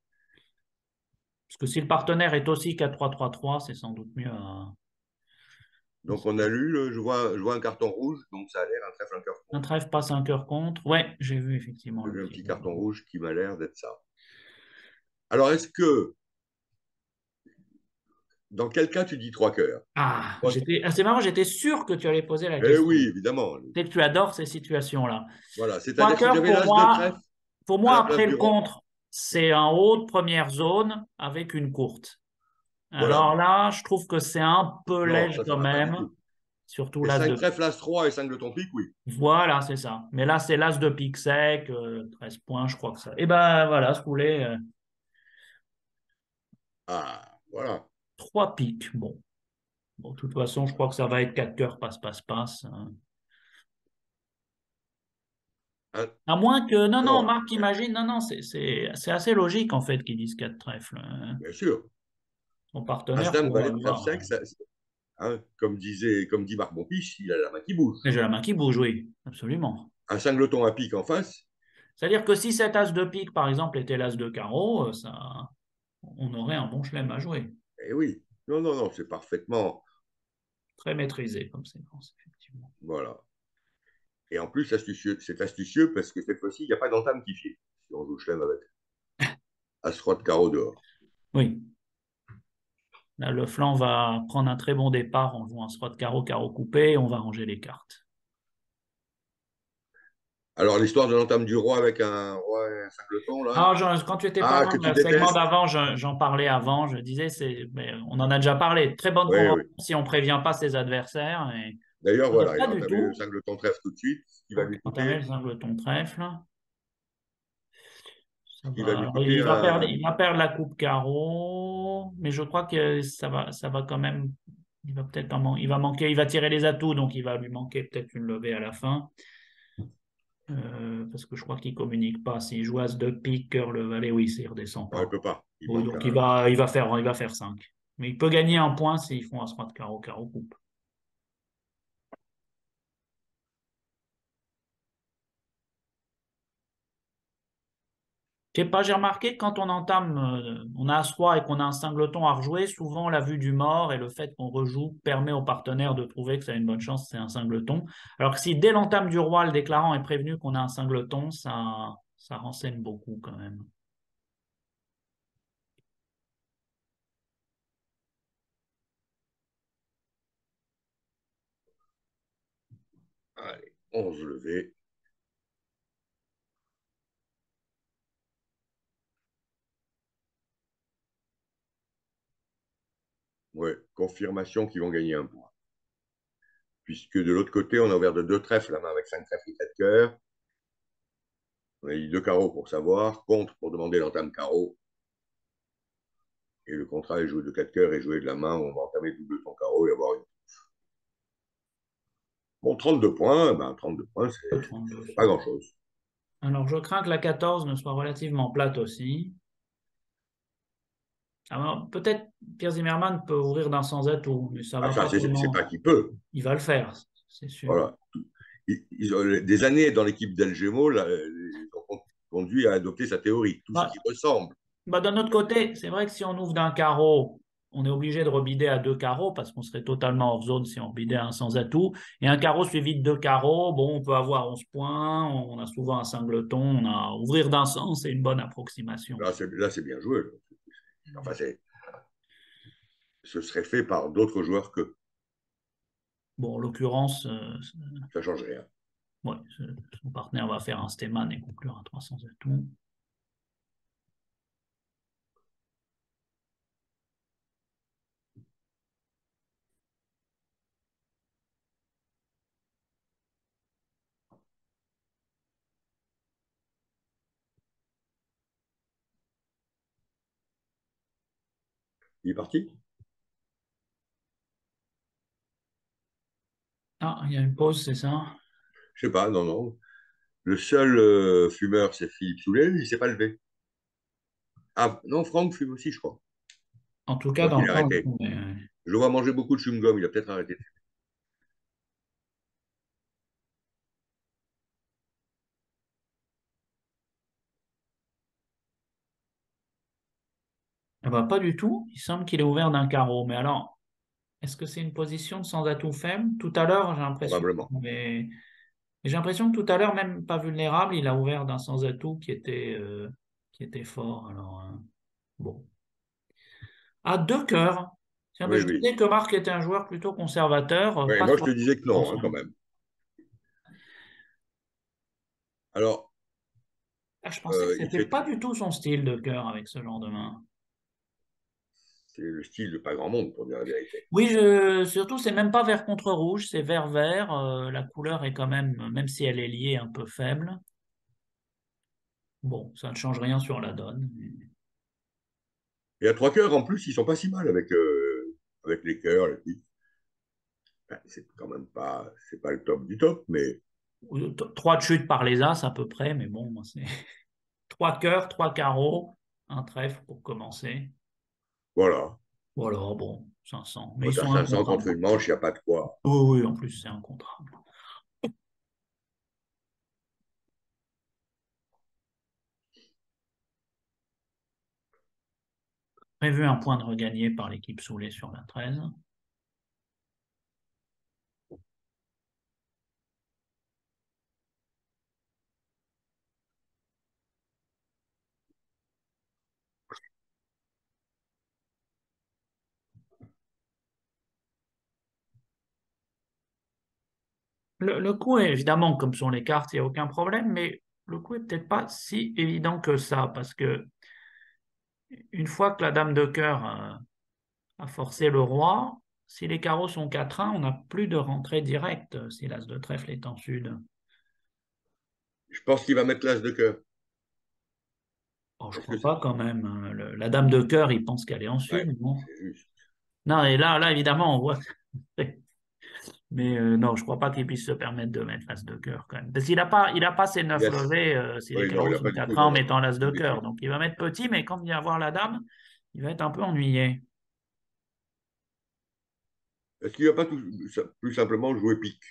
Parce que si le partenaire est aussi 4-3-3-3, c'est sans doute mieux à... Donc, on a lu, je vois un carton rouge, donc ça a l'air un trèfle, un cœur Un contre. trèfle passe un cœur contre. Ouais, j'ai vu effectivement J'ai le vu un petit petit rouge. carton rouge qui m'a l'air d'être ça. Alors, est-ce que, dans quel cas tu dis trois cœurs? Ah, Moi, c'est marrant, j'étais sûr que tu allais poser la eh question. oui, évidemment. C'est que tu adores ces situations-là. Voilà, Trois c'est-à-dire si cœurs, j'avais l'as de trèfle pour à moi, la place après du le roi, contre, c'est un haut de première zone avec une courte. voilà. Alors là, je trouve que c'est un peu Non, léger ça quand va pas du même, tout. surtout Mais l'as 5 de... trèfles, as 3 et 5 de ton pique, oui. Voilà, c'est ça. Mais là, c'est l'as de pique sec, 13 points, je crois que ça. Et ben voilà, ce poulet, Ah, voilà. 3 piques. Bon. Bon, de toute façon, je crois que ça va être 4 cœurs, passe, passe, passe, hein. Un- À moins que... Non, non, non, Marc imagine... Non, non, c'est assez logique en fait qu'ils disent 4 trèfles, hein. bien sûr. Mon As partenaire dame, pourrait valet de trèfle avoir... sec, hein, comme dit Marc Bonpiche, il a la main qui bouge. Et j'ai la main qui bouge, oui, absolument. Un singleton à pique en face, C'est-à-dire que si cet as de pique, par exemple, était l'as de carreau, ça, on aurait un bon chelem à jouer. eh oui. Non, non, non, c'est parfaitement. Très maîtrisé comme séquence, effectivement. Voilà. Et en plus, c'est astucieux parce que cette fois-ci, il n'y a pas d'entame qui file. Si on joue chelem avec As-Roi de carreau dehors. Oui, là, le flanc va prendre un très bon départ en jouant un roi de carreau, carreau coupé, et on va ranger les cartes. Alors, l'histoire de l'entame du roi avec un roi et un singleton, là. Alors, quand tu étais pas Ah, loin que de tu le segment détestes? d'avant, j'en parlais avant, je disais, mais on en a déjà parlé. Très bonne Oui, convention oui. si on prévient pas ses adversaires. Et... D'ailleurs, voilà, il Pas a du entamé le tout. singleton trèfle tout de suite, ce qui va lui Entamer coûter, le singleton trèfle. Ça ce qui va va. lui Alors, coûter un. il va perdre la coupe carreau, mais je crois que ça va quand même. Il va peut-être il va manquer, il va tirer les atouts, donc il va lui manquer peut-être une levée à la fin. Parce que je crois qu'il communique pas. S'il joue as de pique, cœur, le valet, oui, il redescend Non, il pas. ne peut pas. Il Oui, manque donc un. il va faire 5. Mais il peut gagner un point s'ils font as roi de carreau, carreau coupe. Je sais pas, j'ai remarqué que quand on entame, on a As-Roi et qu'on a un singleton à rejouer, souvent la vue du mort et le fait qu'on rejoue permet au partenaire de trouver que ça a une bonne chance, c'est un singleton. Alors que si dès l'entame du roi, le déclarant est prévenu qu'on a un singleton, ça renseigne beaucoup quand même. Allez, 11 levés. Ouais, confirmation qu'ils vont gagner un point. Puisque de l'autre côté, on a ouvert de 2 trèfles, la main avec 5 trèfles et 4 cœurs. On a eu 2 carreaux pour savoir, contre pour demander l'entame carreau. Et le contrat est joué de 4 cœurs et joué de la main, on va entamer double ton carreau et avoir une. Bon, 32 points, ben 32 points, 32. c'est pas grand-chose. Alors je crains que la 14 ne soit relativement plate aussi. Alors peut-être Pierre Zimmermann peut ouvrir d'un sans atout, mais ça va Enfin, pas c'est pas tellement. qui peut. Il va le faire, c'est sûr. Voilà. Ils ont, des années dans l'équipe d'El Gémeaux ont conduit à adopter sa théorie. Tout ce Ouais. qui ressemble. Bah, d'un autre côté, c'est vrai que si on ouvre d'un carreau, on est obligé de rebider à deux carreaux parce qu'on serait totalement hors zone si on rebidait à un sans atout. Et un carreau suivi de deux carreaux, bon, on peut avoir 11 points, on a souvent un singleton, on a ouvrir d'un sens, c'est une bonne approximation. Là, c'est bien joué. Enfin, ce serait fait par d'autres joueurs que. Bon, en l'occurrence, Ça change rien. Ouais, son partenaire va faire un Steman et conclure à 300 atouts. Il est parti? Ah, il y a une pause, c'est ça? Je sais pas, non, non. Le seul fumeur, c'est Philippe Soulet, il s'est pas levé. Ah, non, Franck fume aussi, je crois. En tout Je cas, crois dans qu'il le a temps. arrêté. Je le vois manger beaucoup de chewing-gum, il a peut-être arrêté. Ah bah, pas du tout. Il semble qu'il est ouvert d'un carreau. Mais alors, est-ce que c'est une position de sans atout faible? Tout à l'heure, j'ai l'impression. Probablement. Mais j'ai l'impression que tout à l'heure, même pas vulnérable, il a ouvert d'un sans atout qui était fort. Alors, bon. À deux cœurs. Tiens, ben, Oui, je oui. disais que Marc était un joueur plutôt conservateur, Oui, pas moi, je sur te disais que non, hein, quand l'ensemble. même. Alors, Ah, je pensais que il c'était fait. pas du tout son style de cœur avec ce genre de main. C'est le style de pas grand monde, pour dire la vérité. Oui, surtout, c'est même pas vert contre rouge, c'est vert vert. La couleur est quand même, même si elle est liée, un peu faible. Bon, ça ne change rien sur la donne. Et à trois cœurs, en plus, ils sont pas si mal avec les cœurs, les piques. Enfin, c'est quand même pas, c'est pas le top du top, mais Trois de chute par les as à peu près, mais bon, c'est trois cœurs, trois carreaux, un trèfle pour commencer. voilà. Voilà, bon, 500. Mais Quand ils t'as sont 500 contre incontrables. une manche, il n'y a pas de quoi. Oui, oui, en plus, c'est incontrable. Prévu un point de regagné par l'équipe Soulet sur la 13. Le coup est évidemment, comme sont les cartes, il n'y a aucun problème, mais le coup est peut-être pas si évident que ça, parce que une fois que la dame de cœur a forcé le roi, si les carreaux sont 4-1, on n'a plus de rentrée directe si l'as de trèfle est en sud. Je pense qu'il va mettre l'as de cœur. Oh, je Parce que crois c'est pas quand même, hein. La dame de cœur, il pense qu'elle est en ouais, sud, non? c'est juste. Non, et là, évidemment, on voit. Mais non, je crois pas qu'il puisse se permettre de mettre l'as de cœur quand même. Parce qu'il a pas ses neuf Yes. levés si les Oui, non, il carreaux n'a sont pas du tout, 4-1 non, en non. mettant l'as Il de est cœur. bêtise. Donc il va mettre petit, mais quand il va voir la dame, il va être un peu ennuyé. Est-ce qu'il va pas plus simplement jouer pique?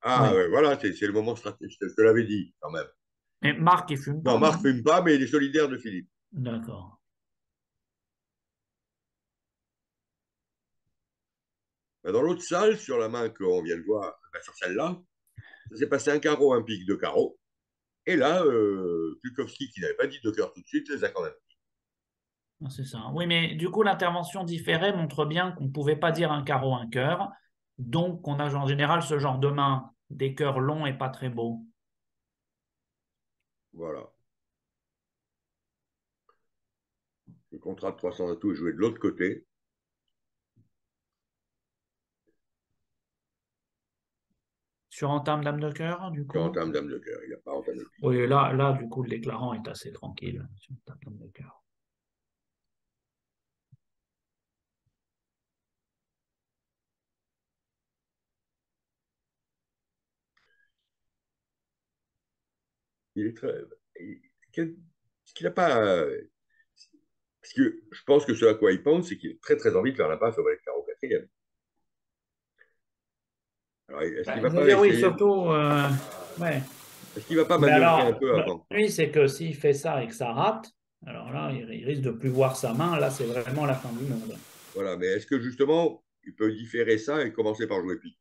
Ah, Oui. ouais, voilà, c'est le moment stratégique. Je te l'avais dit, quand même. Mais Marc, il fume Non, pas, Marc non? ne fume pas, mais il est solidaire de Philippe. D'accord. Ben, dans l'autre salle, sur la main qu'on vient de voir, ben, sur celle-là, ça s'est passé un carreau, un pique, deux carreaux. Et là, Klukowski, qui n'avait pas dit de cœur tout de suite, les a quand même. Ah, c'est ça. Oui, mais du coup, l'intervention différée montre bien qu'on ne pouvait pas dire un carreau, un cœur. Donc, on a en général ce genre de main, des cœurs longs et pas très beaux. Voilà. Le contrat de 300 atouts est joué de l'autre côté, Sur entame dame de cœur, du qui coup? entame dame de cœur. Il n'a pas entamé le pique. Oui, là, du coup, le déclarant est assez tranquille sur entame dame de cœur. Il est très. Ce qu'il n'a pas. Parce que je pense que ce à quoi il pense, c'est qu'il a très très envie de faire la passe au valet de carreau quatrième. Alors, est-ce qu'il Bah, ne va je veux pas dire, oui, essayer. surtout, ouais. Est-ce qu'il ne va pas Mais manœuvrer un alors, peu avant? lui, c'est que s'il fait ça et que ça rate, alors là, il risque de plus voir sa main. Là, c'est vraiment la fin du monde. Voilà, mais est-ce que justement, il peut différer ça et commencer par jouer pique?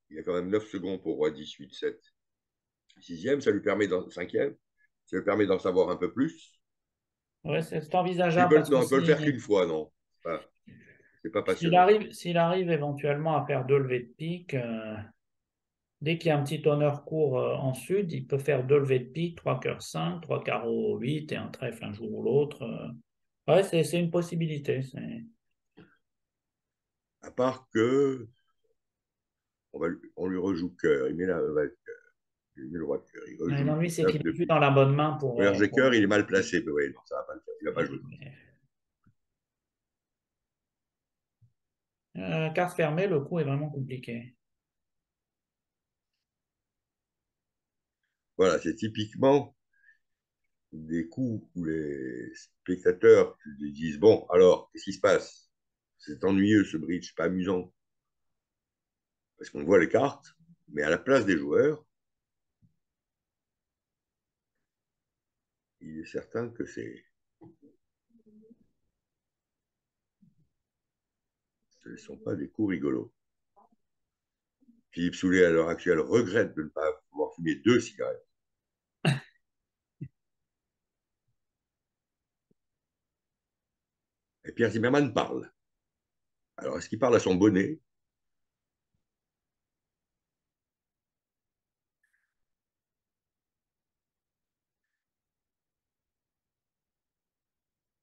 Il a quand même 9 secondes pour roi 18, 7. Sixième, ça lui permet cinquième, ça lui permet d'en savoir un peu plus. Ouais, c'est envisageable parce que Non, il peut le faire si. qu'une fois, non. Enfin, c'est pas S'il passionnant. arrive, s'il arrive éventuellement à faire deux levées de pique, dès qu'il y a un petit honneur court en sud, il peut faire deux levées de pique, trois cœurs 5, trois carreaux 8 et un trèfle un jour ou l'autre. Ouais, c'est une possibilité. À part que on lui rejoue cœur, il met il met le roi de cœur, il Mais non, rejoue lui, c'est 9 qu'il de n'est plus pique. dans la bonne main Regarde, j'ai cœur, il est mal placé, mais oui, non, ça va pas le faire, il va pas jouer. carte fermée, le coup est vraiment compliqué. Voilà, c'est typiquement des coups où les spectateurs disent, bon, alors, qu'est-ce qui se passe? C'est ennuyeux ce bridge, pas amusant, parce qu'on voit les cartes, mais à la place des joueurs, il est certain que ce ne sont pas des coups rigolos. Philippe Soulet, à l'heure actuelle, regrette de ne pas pouvoir fumer 2 cigarettes. Et Pierre Zimmermann parle. Alors, est-ce qu'il parle à son bonnet?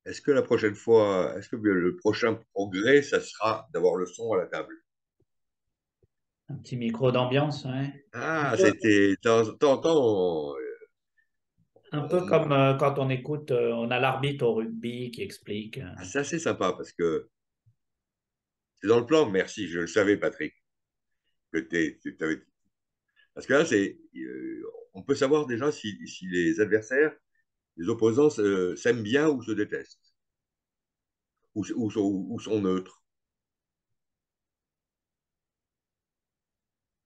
Est-ce que la prochaine fois, est-ce que le prochain progrès, ça sera d'avoir le son à la table? Un petit micro d'ambiance, ouais. Ah, c'était, de temps en temps, Un peu on- comme quand on écoute, on a l'arbitre au rugby qui explique. c'est assez sympa parce que c'est dans le plan. Merci, je le savais, Patrick, que parce que là, on peut savoir déjà si les adversaires, les opposants s'aiment bien ou se détestent, ou sont neutres.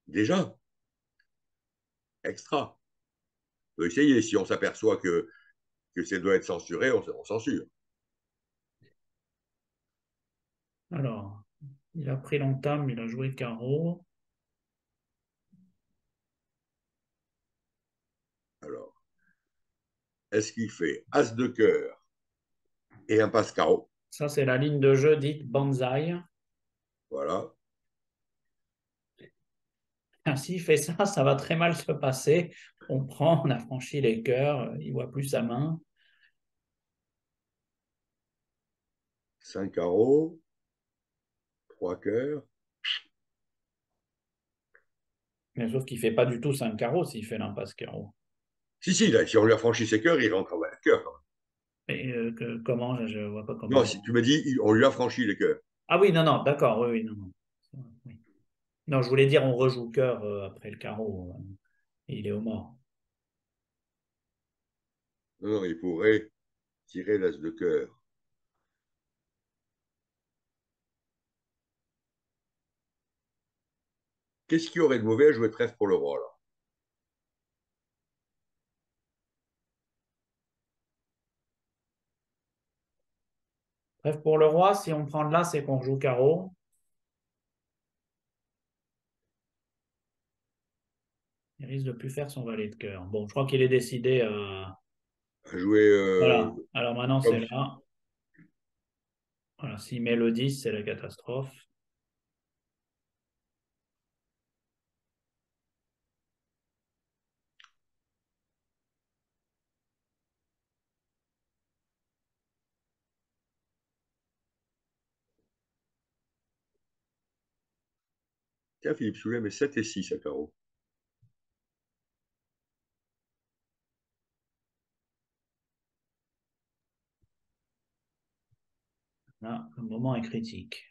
Déjà, extra. On peut essayer. Si on s'aperçoit que ça doit être censuré, on censure. Alors, il a pris l'entame, il a joué carreau. Alors, est-ce qu'il fait as de cœur et un passe-carreau? Ça, c'est la ligne de jeu dite bonsaï. Voilà. S'il fait ça, ça va très mal se passer. On prend, on a franchi les cœurs, il voit plus sa main. 5 carreaux, 3 cœurs. Mais sauf qu'il fait pas du tout 5 carreaux s'il fait l'impasse carreau. Si, là, si on lui a franchi ses cœurs, il rentre à cœur. Mais comment? Je vois pas Non, comment. si tu me dis, on lui a franchi les cœurs. Ah oui, non, non, d'accord, oui, oui, non, non. Oui. Non, je voulais dire on rejoue cœur après le carreau. Et il est au mort. Non, non, il pourrait tirer l'as de cœur. Qu'est-ce qu'il y aurait de mauvais à jouer trèfle pour le roi, là? Bref, pour le roi, si on prend de là, c'est qu'on joue carreau. Il risque de plus faire son valet de cœur. Bon, je crois qu'il est décidé à. À jouer Voilà. Alors maintenant, comme c'est là. Voilà. S'il met le 10, c'est la catastrophe. Tiens, Philippe Soulet met 7 et 6 à carreau. Là, le moment est critique.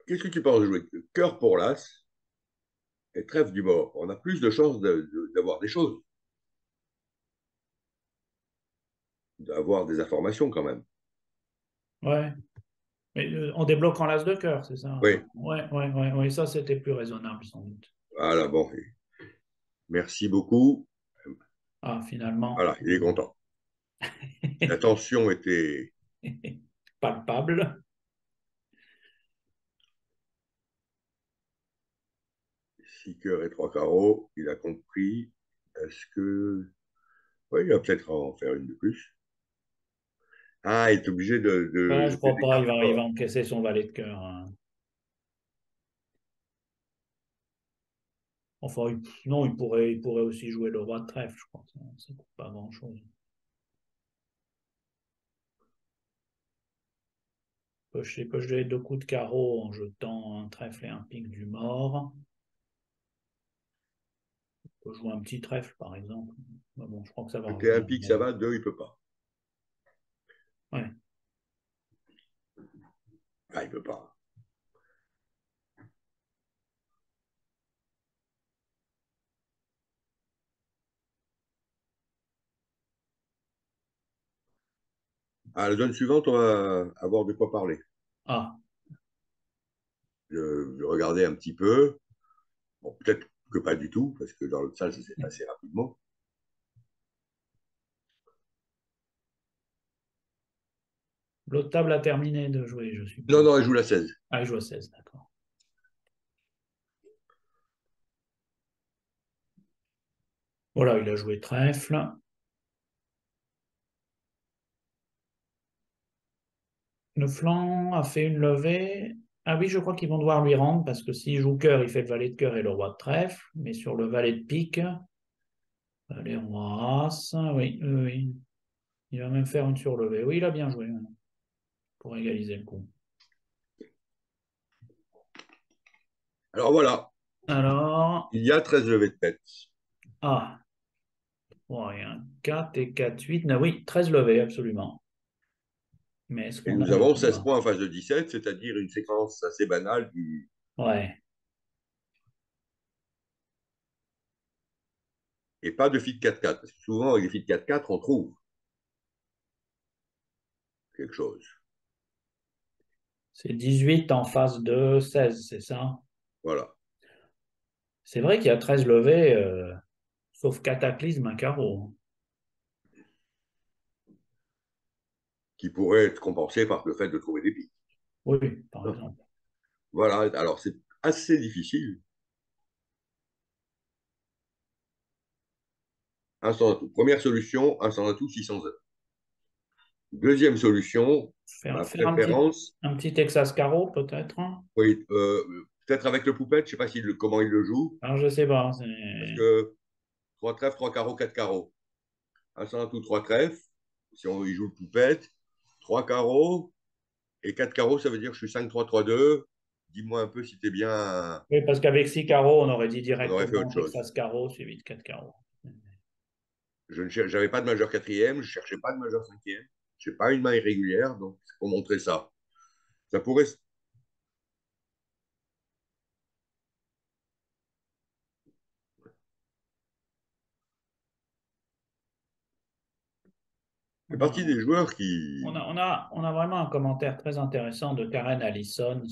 Qu'est-ce que tu penses de jouer cœur pour l'as et trèfle du mort? On a plus de chances d'avoir des choses, d'avoir des informations quand même. Ouais. Mais en débloquant l'as de cœur, c'est ça? Oui, Ouais, ouais, ouais, ouais. Ça, c'était plus raisonnable, sans doute. voilà, bon. Merci beaucoup. Ah, finalement. Voilà, il est content. La tension était... Palpable. 6 cœurs et 3 carreaux, il a compris. Est-ce que... Oui, il va peut-être en faire une de plus. Ah, il est obligé Je de crois pas, d'écarter il va fort. encaisser son valet de cœur, hein. Enfin, non, il pourrait aussi jouer le roi de trèfle, je crois. Ça coûte pas grand-chose. Cocher deux coups de carreau en jetant un trèfle et un pique du mort. On peut jouer un petit trèfle, par exemple. Mais bon, je crois que ça va Ok, un revenir. pic, ça va, deux, il peut pas. Ouais. Ah, il peut pas. À la zone suivante, on va avoir de quoi parler. Ah, Je regardais un petit peu. Bon, peut-être que pas du tout, parce que dans l'autre salle, ça s'est passé rapidement. l'autre table a terminé de jouer, je Non, suppose. non, elle joue la 16. Ah, il joue à 16, d'accord. Voilà, il a joué trèfle. Le flanc a fait une levée. Ah oui, je crois qu'ils vont devoir lui rendre parce que s'il joue cœur, il fait le valet de cœur et le roi de trèfle. Mais sur le valet de pique, valet roi as. Oui, oui, oui. Il va même faire une surlevée. Oui, il a bien joué pour égaliser le coup. Alors voilà, Alors, il y a 13 levées de tête. ah, ouais, un 4 et 4, 8. Oui, 13 levées, absolument. Mais est-ce Et qu'on a nous le avons 16 tour? points en phase de 17, c'est-à-dire une séquence assez banale du... Ouais, et pas de fit 4-4. Parce que souvent, avec les fit 4-4, on trouve quelque chose. c'est 18 en face de 16, c'est ça? Voilà. C'est vrai qu'il y a 13 levées, sauf cataclysme, un carreau. Qui pourrait être compensé par le fait de trouver des pics. Oui, par exemple. Voilà, alors c'est assez difficile. Un sans atout. Première solution, un sans atout, 600 heures. Deuxième solution, ma Faire préférence, un petit Texas carreau, peut-être, hein. oui, peut-être avec le poupette, je ne sais pas comment il le joue, Alors, je sais pas. parce que 3 trèfles, 3 carreaux, 4 carreaux. Un sans atout, 3 trèfles, si on y joue le poupette, 3 carreaux, et 4 carreaux, ça veut dire que je suis 5-3-3-2. Dis-moi un peu si tu es bien, Oui, parce qu'avec 6 carreaux, on aurait dit on aurait fait directement autre chose. Texas carreau suivi de 4 carreaux. Je n'avais pas de majeur quatrième, je ne cherchais pas de majeur cinquième. Je n'ai pas une main irrégulière, donc c'est pour montrer ça. Ça pourrait. C'est On partie a, des joueurs qui. on a vraiment un commentaire très intéressant de Karen Allison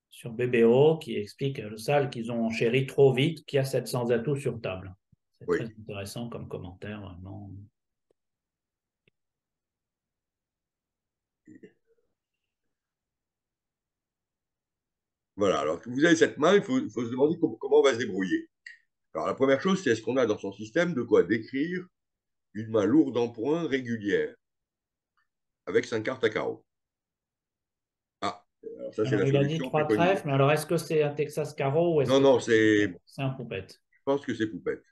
sur BBO qui explique le salle qu'ils ont chéri trop vite, qu'il y a 700 atouts sur table. C'est très Oui. intéressant comme commentaire, vraiment. Voilà. Alors, vous avez cette main, il faut se demander comment on va se débrouiller. Alors, la première chose, c'est est-ce qu'on a dans son système de quoi décrire une main lourde en points régulière avec 5 cartes à carreau. Ah, alors ça, c'est la Alors, il a dit solution 3 trèfles, préconisée. mais alors est-ce que c'est un Texas carreau ou est-ce Non, que non, c'est un c'est. poupette? C'est un poupette. Je pense que c'est poupette.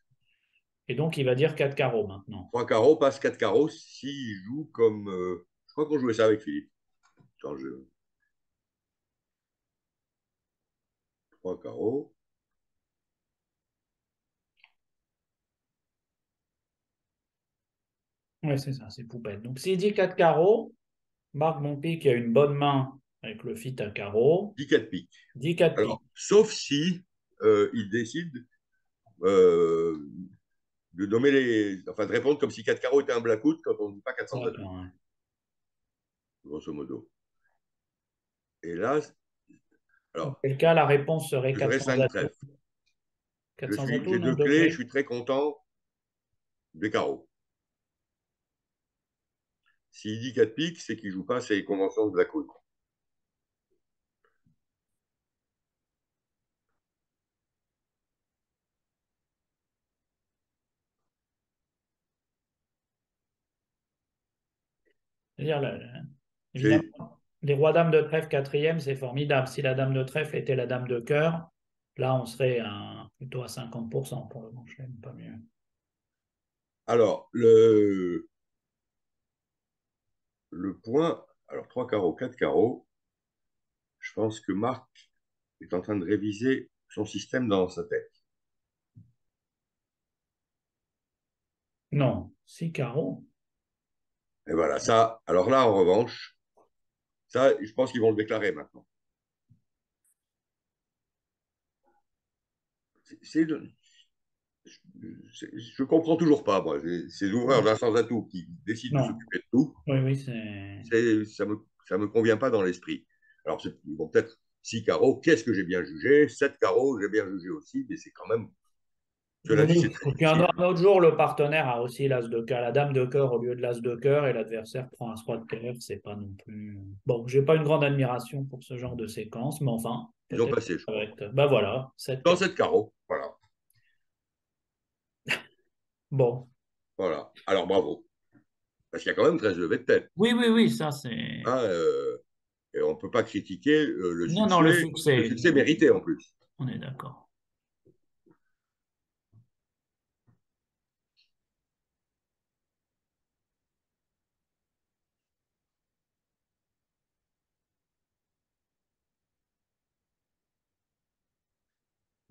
Et donc, il va dire 4 carreaux maintenant. 3 carreaux passe 4 carreaux s'il joue comme. Je crois qu'on jouait ça avec Philippe. Quand je. 3 carreaux. Oui, c'est ça, c'est poupette. Donc, s'il dit 4 carreaux, Marc Monpic a une bonne main avec le fit à carreau, 10 4 piques. dit 4 Alors, piques. sauf si il décide euh, de nommer enfin, de répondre comme si 4 carreaux était un blackout quand on ne dit pas 400 atouts, D'accord, ouais. grosso modo. Et là, Dans alors, quel cas, la réponse serait je ferai 400 5 atouts. trèfles. 400 atouts, J'ai non, deux deux clés, je clés. suis très content des carreaux. S'il dit 4 piques, c'est qu'il ne joue pas ses conventions de Black Root. C'est-à-dire, évidemment, C'est les rois dames de trèfle quatrième, c'est formidable. Si la dame de trèfle était la dame de cœur, là, on serait plutôt à 50% pour le manche, pas mieux. alors le point. Alors 3 carreaux, 4 carreaux. Je pense que Marc est en train de réviser son système dans sa tête. Non, 6 carreaux. Et voilà, ça. Alors là, en revanche, ça, je pense qu'ils vont le déclarer maintenant. C'est je comprends toujours pas, moi. Ces ouvreurs d'un sans atout qui décident de Non, s'occuper de tout, oui, oui, c'est. ça me convient pas dans l'esprit. Alors, ils vont peut-être 6 carreaux, qu'est-ce que j'ai bien jugé? 7 carreaux, j'ai bien jugé aussi, mais c'est quand même. Cela dit, c'est Oui. très Et puis un difficile. autre jour, le partenaire a aussi l'as de cœur, la dame de cœur au lieu de l'as de cœur, et l'adversaire prend un roi de cœur. C'est pas non plus. Bon, j'ai pas une grande admiration pour ce genre de séquence, mais enfin, Ils ont peut-être passé, je ça va crois. être. Bah voilà, 7 Dans carreaux. 7 carreaux, voilà. Bon. Voilà. Alors, bravo. Parce qu'il y a quand même 13 levées de tête. Oui, oui, oui, ça c'est. Hein, et on ne peut pas critiquer Non, non, le succès mérité en plus. on est d'accord.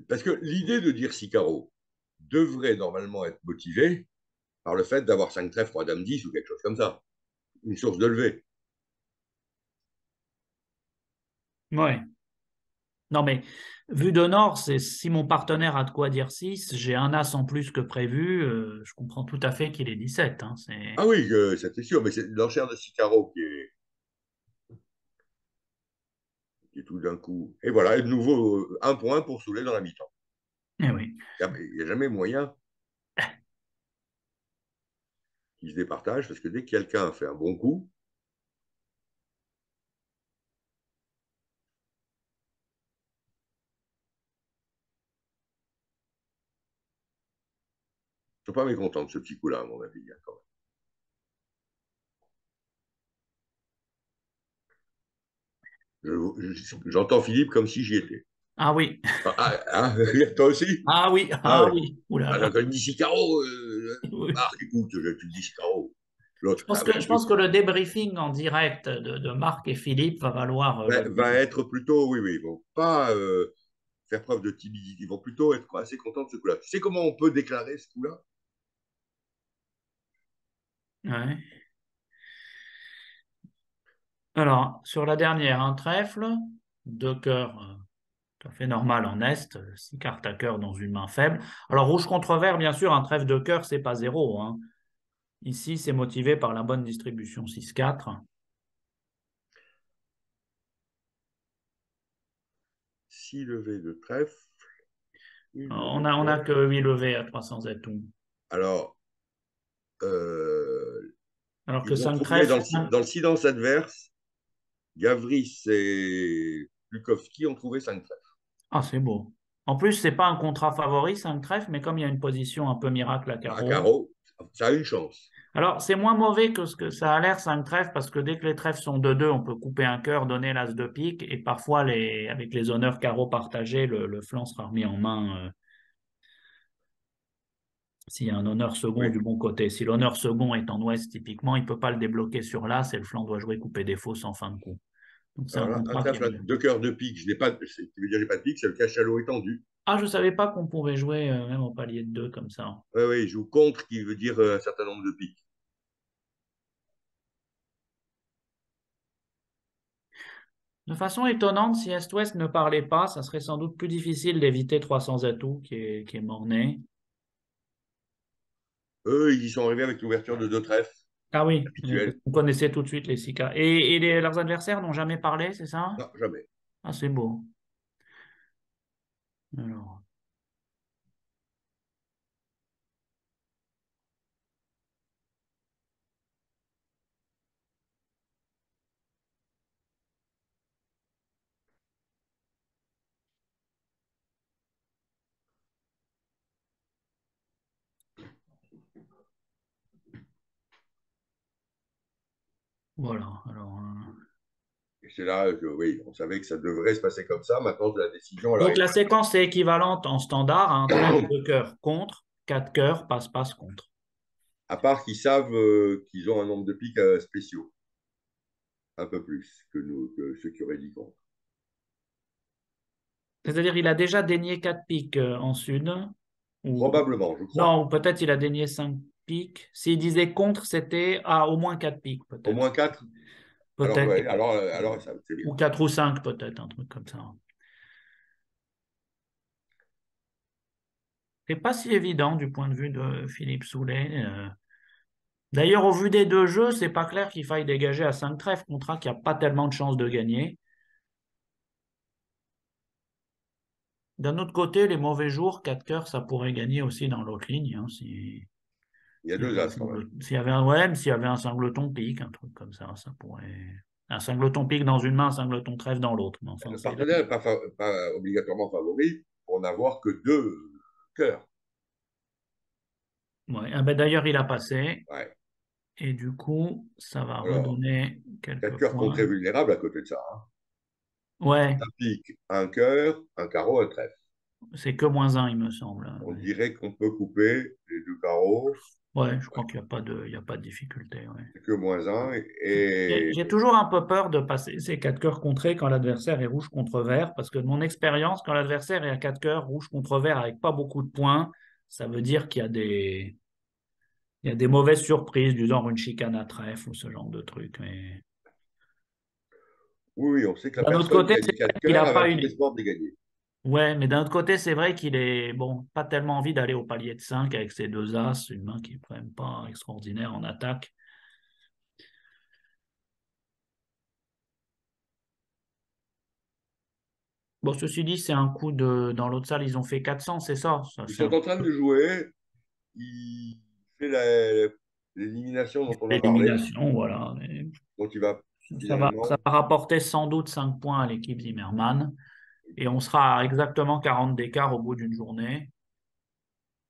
Parce que l'idée de dire 6 carreaux devrait normalement être motivée par le fait d'avoir 5 trèfles, 3 dames 10 ou quelque chose comme ça. Une source de levée. Ouais. Non, mais vu de nord, c'est si mon partenaire a de quoi dire 6, j'ai un as en plus que prévu, je comprends tout à fait qu'il est 17. Hein, Ah oui, c'était sûr, mais c'est l'enchère de 6 carreaux qui est tout d'un coup. Et voilà, et de nouveau, un point pour Soulet dans la mi-temps. eh oui. Il n'y a jamais moyen qu'il se départage, parce que dès que quelqu'un fait un bon coup, ils ne sont pas mécontents de ce petit coup-là, à mon avis, hein, quand même. J'entends Philippe comme si j'y étais. Ah oui, Ah, ah, toi aussi? ah oui, Ah ah ouais. oui. Ouh là Ah, là. quand il me dit 6 carreaux, Oui. Marc, écoute, tu me dis 6 carreaux. L'autre, ah, Je pense que le débriefing en direct de Marc et Philippe va valoir le va double. être plutôt, oui, oui, ils vont pas faire preuve de timidité, ils vont plutôt être assez contents de ce coup-là. Tu sais comment on peut déclarer ce coup-là? Ouais. Alors, sur la dernière, un trèfle, deux cœurs tout à fait normal en Est, six cartes à cœur dans une main faible. Alors, rouge contre vert, bien sûr, un trèfle de cœur, c'est pas zéro. Hein. Ici, c'est motivé par la bonne distribution 6-4. 6 levées de trèfle, une levée de On a cœur. que 8 levées à 300 tout. Alors, euh, Alors que ils ont 5 trouvé trèfles. dans le silence adverse, Gavris et Lukowski ont trouvé 5 trèfles. Ah, c'est beau. En plus, c'est pas un contrat favori, 5 trèfles, mais comme il y a une position un peu miracle à À carreau. carreau, ça a une chance. Alors, c'est moins mauvais que ce que ça a l'air, 5 trèfles, parce que dès que les trèfles sont de 2, on peut couper un cœur, donner l'as de pique, et parfois, avec les honneurs carreaux partagés, le flanc sera remis en main s'il y a un honneur second Oui. du bon côté. Si l'honneur second est en ouest, typiquement, il ne peut pas le débloquer sur l'as, et le flanc doit jouer couper défaut sans fin de coup. Donc, c'est un Alors là, un contrat qui est trèfle à bien. 2 cœurs de pique, je n'ai pas, qui veut dire j'ai pas de pique, c'est le cachalot étendu. Ah, je ne savais pas qu'on pouvait jouer même au palier de 2 comme ça. Oui, oui, il joue contre, qui veut dire un certain nombre de piques. De façon étonnante, si Est-Ouest ne parlait pas, ça serait sans doute plus difficile d'éviter 300 atouts qui est mort-né. Eux, ils y sont arrivés avec l'ouverture de 2 trèfles Ah oui, habituels. vous connaissez tout de suite les 6 cas. Leurs adversaires n'ont jamais parlé, c'est ça? Non, jamais. Ah, c'est beau. Alors, Voilà. Alors, Et c'est là que, oui, on savait que ça devrait se passer comme ça. Maintenant, la décision, elle donc arrive. la séquence est équivalente en standard à un trèfle de cœur contre, 4 cœurs, passe-passe contre. À part qu'ils savent qu'ils ont un nombre de pics spéciaux, un peu plus que, nous, que ceux qui auraient dit contre. C'est-à-dire il a déjà dénié 4 piques en sud. Ou, Probablement, je crois. non, ou peut-être il a dénié 5 piques. S'il disait contre, c'était à au moins 4 piques, Au peut-être. moins 4. Alors, Peut-être. ouais, alors ça, c'est bien. Ou 4 ou 5, peut-être, un truc comme ça. C'est pas si évident du point de vue de Philippe Soulet. D'ailleurs, au vu des deux jeux, c'est pas clair qu'il faille dégager à 5 trèfles, contrat qui a pas tellement de chances de gagner. D'un autre côté, les mauvais jours, 4 cœurs, ça pourrait gagner aussi dans l'autre ligne, hein, si, Il y a s'il y deux avait un as quand même. s'il y avait un, ouais, mais s'il y avait un singleton pique, un truc comme ça pourrait. Un singleton pique dans une main, un singleton trèfle dans l'autre. Mais enfin, Le c'est. partenaire n'est pas obligatoirement favori pour n'avoir que deux cœurs. Ouais. Ah ben, d'ailleurs, il a passé. Ouais. Et du coup, ça va Alors, redonner quelques 4 cœurs sont points. très vulnérables à côté de ça, hein. Ouais, Un pique, un cœur, un carreau, un trèfle. c'est que -1, il me semble. On dirait qu'on peut couper les deux carreaux, Ouais, je crois qu'il n'y a pas il y a pas de difficulté. Ouais. c'est que -1. J'ai toujours un peu peur de passer ces 4 cœurs contrés quand l'adversaire est rouge contre vert, parce que de mon expérience, quand l'adversaire est à 4 cœurs rouge contre vert avec pas beaucoup de points, ça veut dire qu'il y a il y a des mauvaises surprises, du genre une chicane à trèfle ou ce genre de truc. Mais Oui, oui, on sait que la d'un autre personne côté, qui a c'est dit 4 vrai qu'il cœurs n'a avait pas un petit une. espoir de les gagner. Ouais, mais d'un autre côté, c'est vrai qu'il est bon, pas tellement envie d'aller au palier de 5 avec ses deux as, une main qui est quand même pas extraordinaire en attaque. Bon, ceci dit, c'est un coup de. Dans l'autre salle, ils ont fait 400, c'est ça. Ça Ils c'est sont un en train de jouer. Il fait l'élimination dont on a parlé. élimination, voilà. Donc, il va Ça finalement. va rapporter sans doute 5 points à l'équipe Zimmerman. Et on sera à exactement 40 d'écart au bout d'une journée.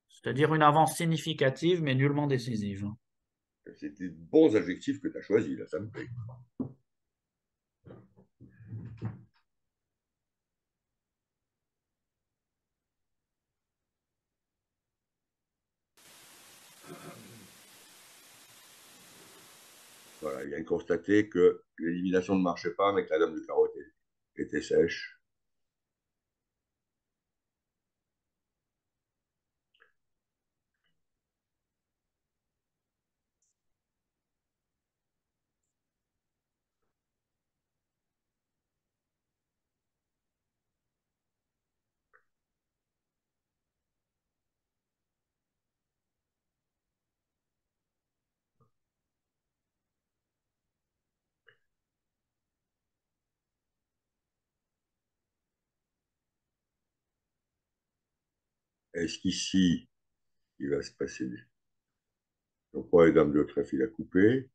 C'est-à-dire une avance significative, mais nullement décisive. C'était de bons adjectifs que tu as choisis, là, ça me plaît. Voilà, il vient de constater que l'élimination ne marchait pas, mais que la dame de carreau était sèche. Est-ce qu'ici, il va se passer. Donc, roi et dame de trèfle, il a coupé.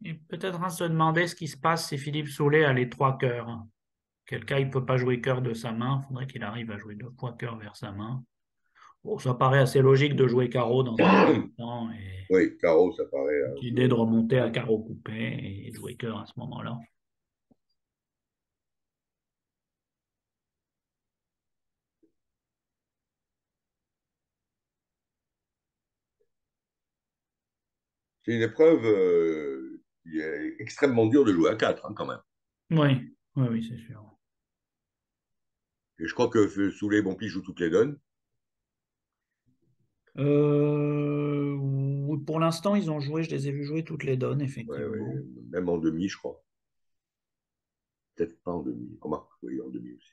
Et peut-être à se demander ce qui se passe si Philippe Soulet a les trois cœurs. Quel cas il ne peut pas jouer cœur de sa main. Il faudrait qu'il arrive à jouer deux fois cœur vers sa main. Bon, ça paraît assez logique de jouer carreau dans un premier temps et Oui, carreau, ça paraît aussi l'idée de logique. remonter à carreau coupé et de jouer cœur à ce moment-là. C'est une épreuve qui est extrêmement dure de jouer à 4, hein, quand même. Oui, oui, oui, c'est sûr. Et je crois que sous les bons plis joue toutes les donnes. Oui, pour l'instant, ils ont joué, je les ai vus jouer toutes les donnes, Ouais, effectivement. ouais, même en demi, je crois. Peut-être pas en demi. Remarque, oui, en demi aussi.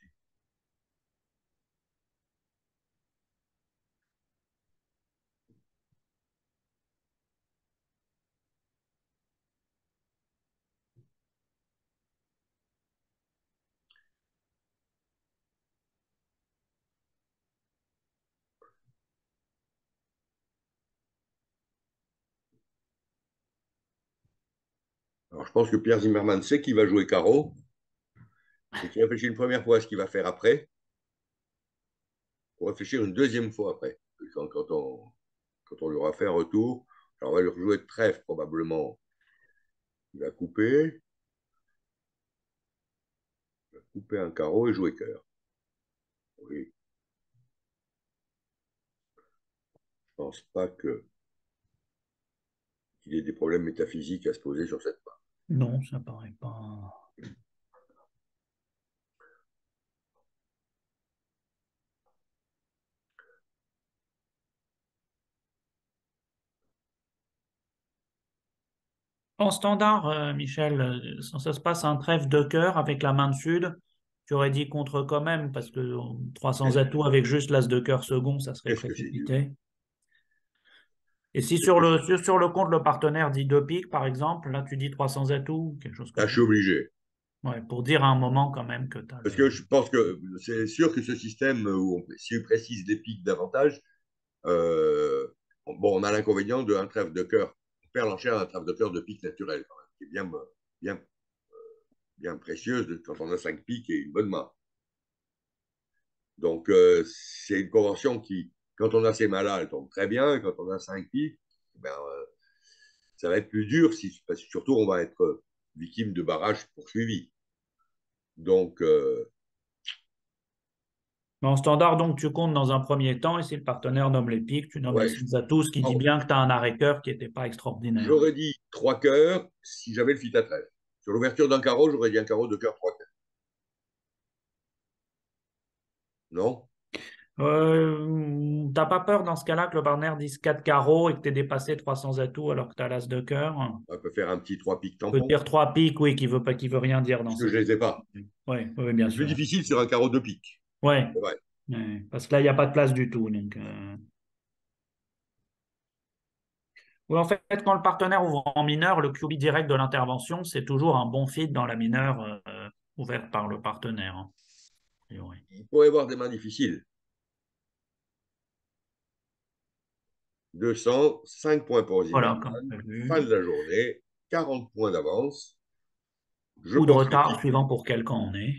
Alors, je pense que Pierre Zimmermann sait qu'il va jouer carreau et qu'il réfléchit une première fois à ce qu'il va faire après. faut réfléchir une deuxième fois après. Quand on lui aura fait un retour, alors on va lui rejouer de trèfle probablement. Il va couper un carreau et jouer cœur. Oui. Je pense pas qu'il y ait des problèmes métaphysiques à se poser sur cette part. Non, ça paraît pas. En standard, Michel, ça se passe un trèfle de cœur avec la main de sud. Tu aurais dit contre quand même, parce que 300 atouts avec juste l'as de cœur second, ça serait Qu'est-ce que c'est dur. précipité. Et si Qu'est-ce que c'est sur le compte, le partenaire dit 2 piques, par exemple, là tu dis 300 atouts, quelque chose Là, comme je ça. suis obligé. Ouais, pour dire à un moment quand même que tu as Parce le. que je pense que c'est sûr que ce système où si on précise les pics davantage, euh, bon, on a l'inconvénient d'un trèfle de cœur. On perd l'enchère d'un trèfle de cœur de pique naturel, quand même, qui est bien, bien précieuse quand on a 5 piques et une bonne main. Donc, c'est une convention qui, quand on a ces mains-là, elle tombe très bien. Et quand on a 5 piques, ben, ça va être plus dur, parce que surtout, on va être victime de barrages poursuivis. Donc, Mais en standard, donc tu comptes dans un premier temps, et si le partenaire nomme les piques, tu nommes les ouais, 6 atouts, ce qui dit oh, bien que tu as un arrêt-cœur qui n'était pas extraordinaire. j'aurais dit 3 cœurs si j'avais le fit à trèfle. Sur l'ouverture d'un carreau, j'aurais dit un carreau de cœur 3 cœurs. Non? T'as pas peur dans ce cas-là que le partenaire dise 4 carreaux et que tu aies dépassé 300 atouts alors que tu as l'as de cœur? On peut faire un petit 3 piques Peut tampon, dire 3 piques, oui, qui veut pas, qui veut rien dire dans puisque je cette ne les ai pas. situation. Oui, oui, bien C'est plus sûr. difficile sur un carreau de pique. Oui, C'est vrai. parce que là, il n'y a pas de place du tout. Donc, oui, en fait, quand le partenaire ouvre en mineur, le QB direct de l'intervention, c'est toujours un bon fit dans la mineure ouverte par le partenaire, hein, a priori. Il pourrait y avoir des mains difficiles. 200, 5 points pour Voilà, comme Zimmerman. Fin prévu. de la journée, 40 points d'avance. Je Ou de pense que retard, suivant pour quel camp on est.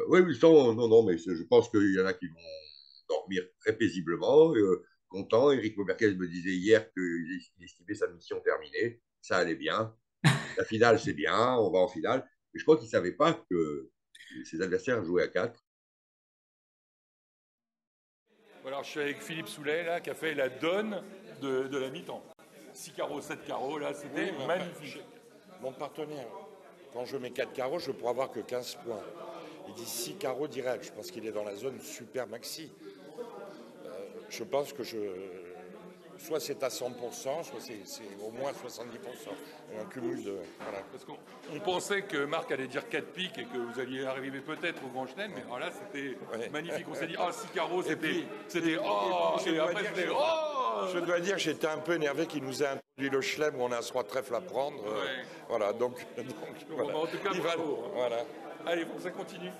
oui, oui, non, mais je pense qu'il y en a qui vont dormir très paisiblement, contents. Eric Moberquez me disait hier qu'il estimait sa mission terminée. Ça allait bien. La finale, c'est bien. On va en finale. Mais je crois qu'il ne savait pas que ses adversaires jouaient à 4. Alors, je suis avec Philippe Soulet, là, qui a fait la donne de la mi-temps. 6 carreaux, 7 carreaux, là, c'était magnifique. Mon partenaire, quand je mets 4 carreaux, je pourrais avoir que 15 points. Il dit 6 carreaux direct. Je pense qu'il est dans la zone super maxi. Je pense que soit c'est à 100%, soit c'est au moins 70%. Un cumul de. Voilà. Parce qu'on pensait que Marc allait dire 4 piques et que vous alliez arriver peut-être au Grand Chelem, mais alors là, c'était magnifique. On s'est dit, 6 carreaux, c'était oh, et après, c'était oh. Je dois dire que j'étais un peu énervé qu'il nous ait introduit le chelem où on a 3 trèfles à prendre. Voilà, donc Voilà. En tout cas, bravo. Voilà. Allez, ça continue.